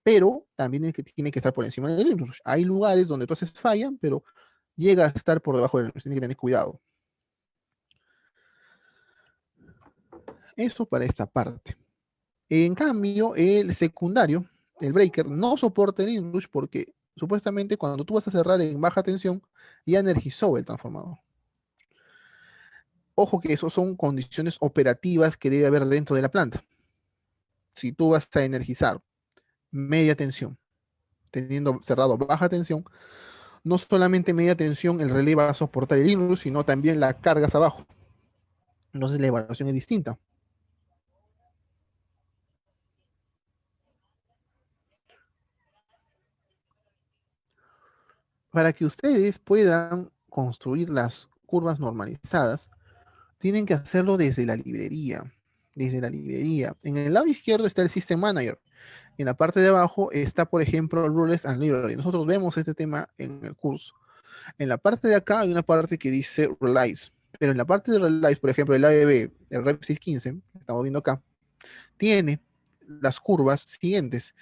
pero también tiene que estar por encima del inrush. Hay lugares donde tú haces falla, pero llega a estar por debajo del inrush. Tiene que tener cuidado. Eso para esta parte. En cambio, el secundario, el breaker, no soporta el inrush porque supuestamente cuando tú vas a cerrar en baja tensión, ya energizó el transformador. Ojo que eso son condiciones operativas que debe haber dentro de la planta. Si tú vas a energizar media tensión, teniendo cerrado baja tensión, no solamente media tensión el relé va a soportar el inrush, sino también las cargas abajo. Entonces la evaluación es distinta. Para que ustedes puedan construir las curvas normalizadas, tienen que hacerlo desde la librería. Desde la librería. En el lado izquierdo está el System Manager. En la parte de abajo está, por ejemplo, Rules and Library. Nosotros vemos este tema en el curso. En la parte de acá hay una parte que dice Realize. Pero en la parte de Realize, por ejemplo, el ABB, el Rep 615, que estamos viendo acá, tiene las curvas siguientes.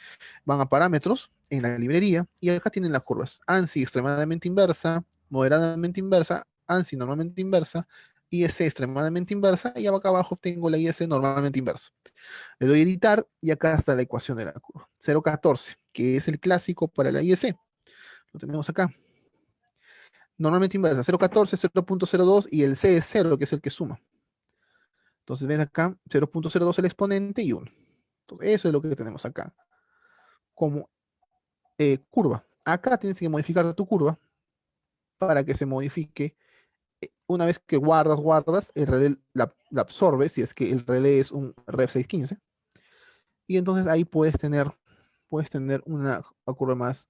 Van a parámetros en la librería y acá tienen las curvas. ANSI extremadamente inversa, moderadamente inversa, ANSI normalmente inversa, IS extremadamente inversa y acá abajo tengo la IS normalmente inversa. Le doy editar y acá está la ecuación de la curva. 0,14, que es el clásico para la IS. Lo tenemos acá. Normalmente inversa, 0,14, 0,02 y el C es 0, que es el que suma. Entonces ves acá 0,02 el exponente y 1. Entonces eso es lo que tenemos acá como curva. Acá tienes que modificar tu curva para que se modifique Una vez que guardas, el relé la absorbe, si es que el relé es un Ref 615, y entonces ahí puedes tener una curva más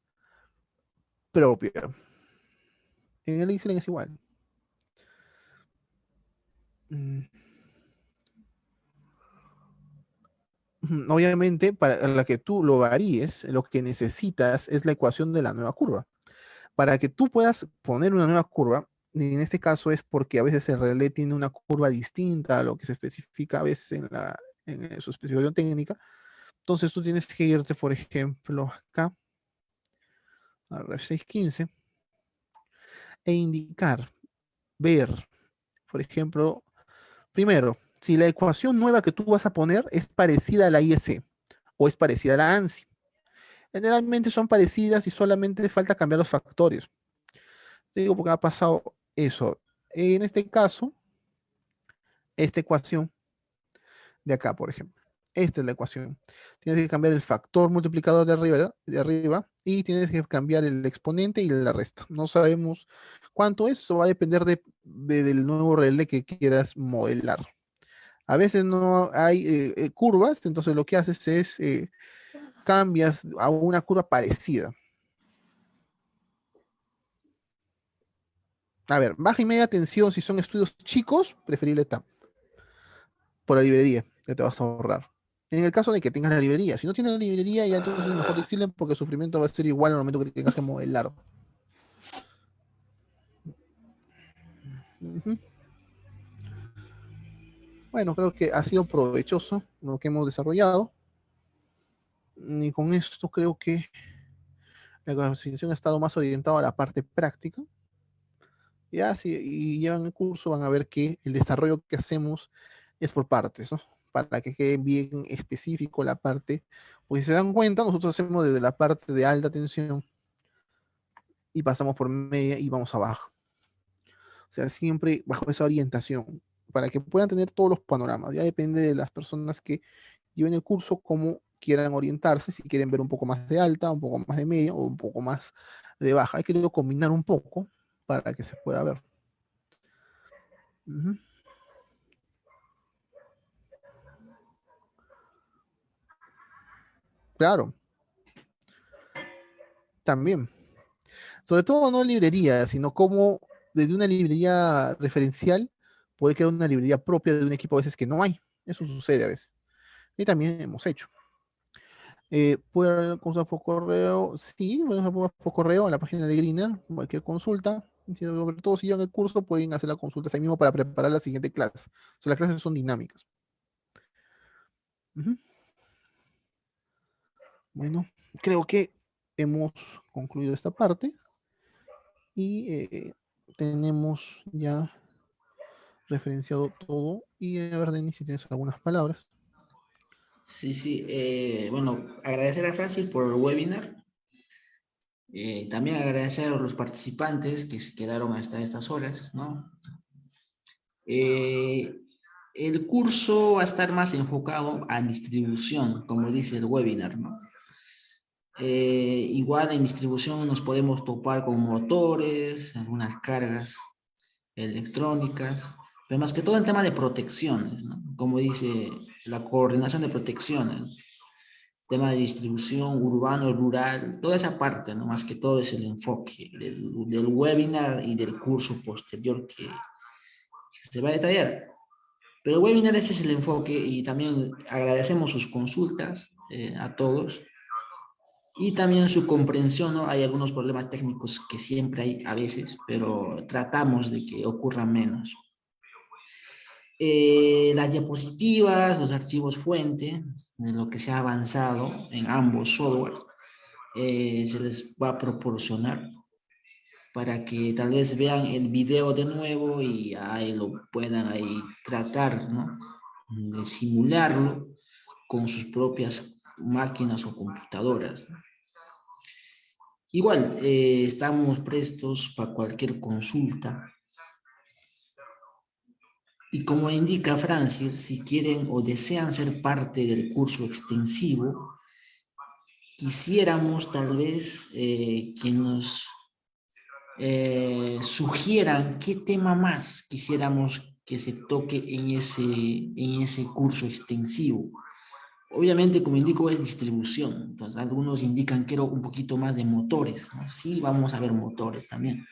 propia. En el Xlen es igual. Mm, Obviamente, para la que tú lo varíes, lo que necesitas es la ecuación de la nueva curva. Para que tú puedas poner una nueva curva, y en este caso es porque a veces el relé tiene una curva distinta a lo que se especifica a veces en su especificación técnica. Entonces tú tienes que irte, por ejemplo, acá a Ref 615 e indicar, ver, por ejemplo, primero, si la ecuación nueva que tú vas a poner es parecida a la IEC o es parecida a la ANSI. Generalmente son parecidas y solamente falta cambiar los factores. Te digo porque ha pasado eso. En este caso, esta ecuación de acá, por ejemplo. Esta es la ecuación. Tienes que cambiar el factor multiplicador de arriba y tienes que cambiar el exponente y la resta. No sabemos cuánto es, eso va a depender del nuevo relé que quieras modelar. A veces no hay curvas, entonces lo que haces es cambias a una curva parecida. A ver, baja y media tensión, si son estudios chicos, preferible TAM, por la librería, que te vas a ahorrar. En el caso de que tengas la librería, si no tienes la librería, ya entonces es mejor Xilent porque el sufrimiento va a ser igual al momento que tengas que modelar. Ujú. Bueno, creo que ha sido provechoso lo que hemos desarrollado. Y con esto creo que la conversación ha estado más orientada a la parte práctica. Ya, si y llevan el curso, van a ver que el desarrollo que hacemos es por partes, ¿no? Para que quede bien específico la parte. Pues si se dan cuenta, nosotros hacemos desde la parte de alta tensión y pasamos por media y vamos abajo. O sea, siempre bajo esa orientación, para que puedan tener todos los panoramas. Ya depende de las personas que lleven el curso, cómo quieran orientarse, si quieren ver un poco más de alta, un poco más de media o un poco más de baja. Hay que combinar un poco para que se pueda ver. Ujú. Claro, también. Sobre todo no librería, sino como desde una librería referencial puede crear una librería propia de un equipo a veces que no hay. Eso sucede a veces. Y también hemos hecho. Pueden consultar por correo, sí, pueden hacer por correo en la página de Greener, cualquier consulta. Sobre todo si llevan el curso, pueden hacer la consulta ahí mismo para preparar la siguiente clase. O sea, las clases son dinámicas. Ujú. Bueno, creo que hemos concluido esta parte y tenemos ya referenciado todo. Y a ver, Denis, si tienes algunas palabras. Sí, sí. Bueno, agradecer a Francis por el webinar. También agradecer a los participantes que se quedaron hasta estas horas, ¿no? Eh, el curso va a estar más enfocado a distribución, como dice el webinar, ¿no? Igual en distribución nos podemos topar con motores, algunas cargas electrónicas, pero más que todo en tema de protecciones, ¿no? Como dice la coordinación de protecciones, tema de distribución urbano, rural, toda esa parte, ¿no? Más que todo es el enfoque del webinar y del curso posterior que se va a detallar. Pero el webinar ese es el enfoque y también agradecemos sus consultas a todos y también su comprensión, ¿no? Hay algunos problemas técnicos que siempre hay a veces, pero tratamos de que ocurran menos. Las diapositivas, los archivos fuente, de lo que se ha avanzado en ambos softwares, se les va a proporcionar para que tal vez vean el video de nuevo y ahí lo puedan ahí tratar, ¿no? De simularlo con sus propias máquinas o computadoras. Igual, estamos prestos para cualquier consulta. Y como indica Francis, si quieren o desean ser parte del curso extensivo, quisiéramos tal vez que nos sugieran qué tema más quisiéramos que se toque en ese curso extensivo. Obviamente, como indico, es distribución. Entonces, algunos indican quiero un poquito más de motores, ¿no? Sí, vamos a ver motores también.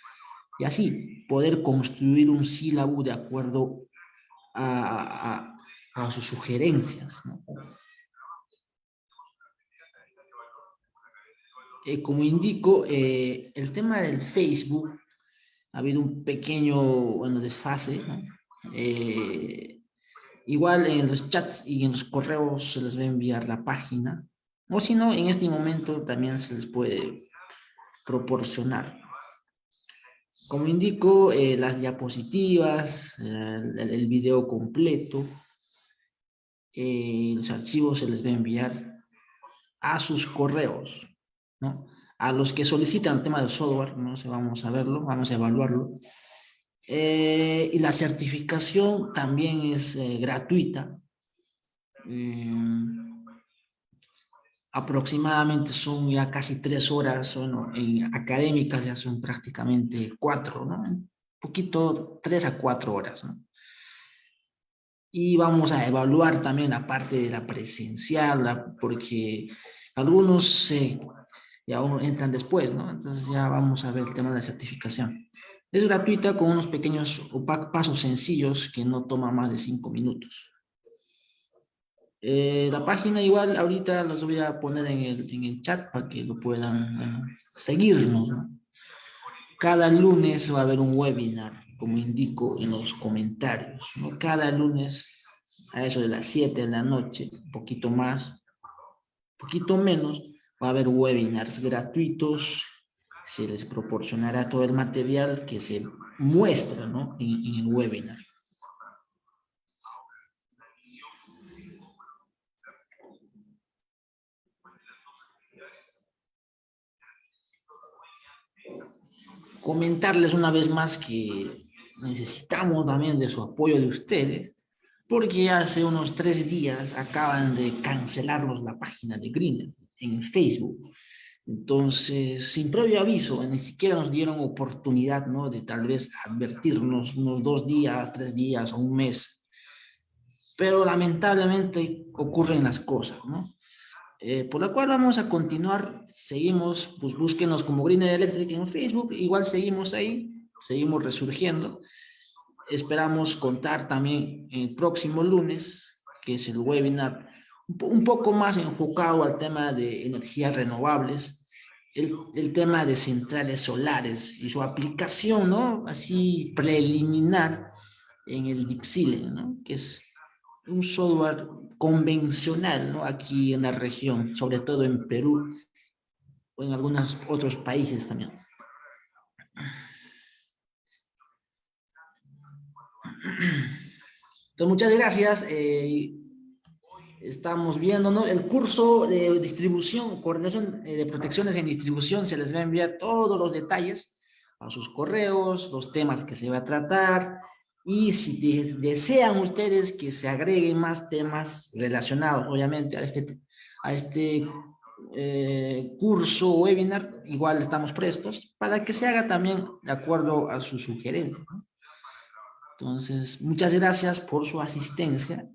Y así, poder construir un sílabo de acuerdo a sus sugerencias, ¿no? Como indico, el tema del Facebook ha habido un pequeño, bueno, desfase, ¿no? Igual en los chats y en los correos se les va a enviar la página, o si no, en este momento también se les puede proporcionar. Como indico, las diapositivas, el video completo, los archivos se les va a enviar a sus correos, ¿no? A los que solicitan el tema del software, ¿no? Vamos a verlo, vamos a evaluarlo. Y la certificación también es gratuita. Aproximadamente son ya casi 3 horas, bueno, en académicas ya son prácticamente 4, ¿no? Un poquito, 3 a 4 horas, ¿no? Y vamos a evaluar también la parte de la presencial, porque algunos ya entran después, ¿no? Entonces ya vamos a ver el tema de la certificación. Es gratuita con unos pequeños pasos sencillos que no toman más de 5 minutos. La página igual ahorita los voy a poner en el chat para que lo puedan, bueno, seguirnos, ¿no? Cada lunes va a haber un webinar, como indico en los comentarios, ¿no? Cada lunes a eso de las 7 de la noche, un poquito más, un poquito menos, va a haber webinars gratuitos. Se les proporcionará todo el material que se muestra, ¿no? en el webinar. Comentarles una vez más que necesitamos también de su apoyo de ustedes, porque hace unos 3 días acaban de cancelarnos la página de Grindr en Facebook. Entonces, sin previo aviso, ni siquiera nos dieron oportunidad, ¿no? De tal vez advertirnos unos 2 días, 3 días o un mes. Pero lamentablemente ocurren las cosas, ¿no? Por la cual vamos a continuar, seguimos, pues búsquenos como Grindr Electric en Facebook, igual seguimos ahí, seguimos resurgiendo. Esperamos contar también el próximo lunes, que es el webinar, un poco más enfocado al tema de energías renovables, el tema de centrales solares y su aplicación, ¿no? Así preliminar en el Dixile, ¿no? Que es un software convencional, ¿no? Aquí en la región, sobre todo en Perú o en algunos otros países también. Entonces, muchas gracias. Estamos viendo, ¿no? El curso de distribución, coordinación de protecciones en distribución, se les va a enviar todos los detalles a sus correos, los temas que se va a tratar, y si desean ustedes que se agreguen más temas relacionados, obviamente, a este curso o webinar, igual estamos prestos para que se haga también de acuerdo a su sugerencia, ¿no? Entonces, muchas gracias por su asistencia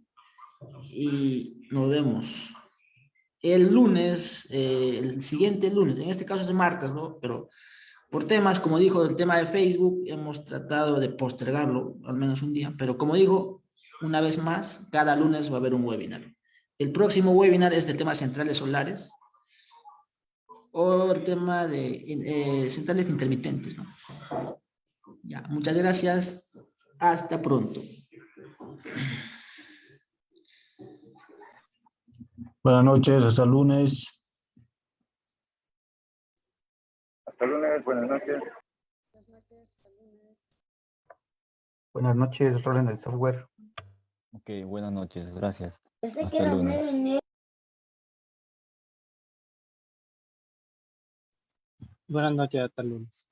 y nos vemos el lunes, el siguiente lunes. En este caso es martes, ¿no? Pero por temas, como dijo, del tema de Facebook, hemos tratado de postergarlo al menos un día, pero como dijo, una vez más, cada lunes va a haber un webinar. El próximo webinar es del tema de centrales solares o el tema de centrales intermitentes, ¿no? Ya, muchas gracias. Hasta pronto. Buenas noches, hasta el lunes. Hasta lunes, buenas noches. Buenas noches, Roland del software. Ok, buenas noches, gracias. Hasta el lunes. Buenas noches, hasta el lunes.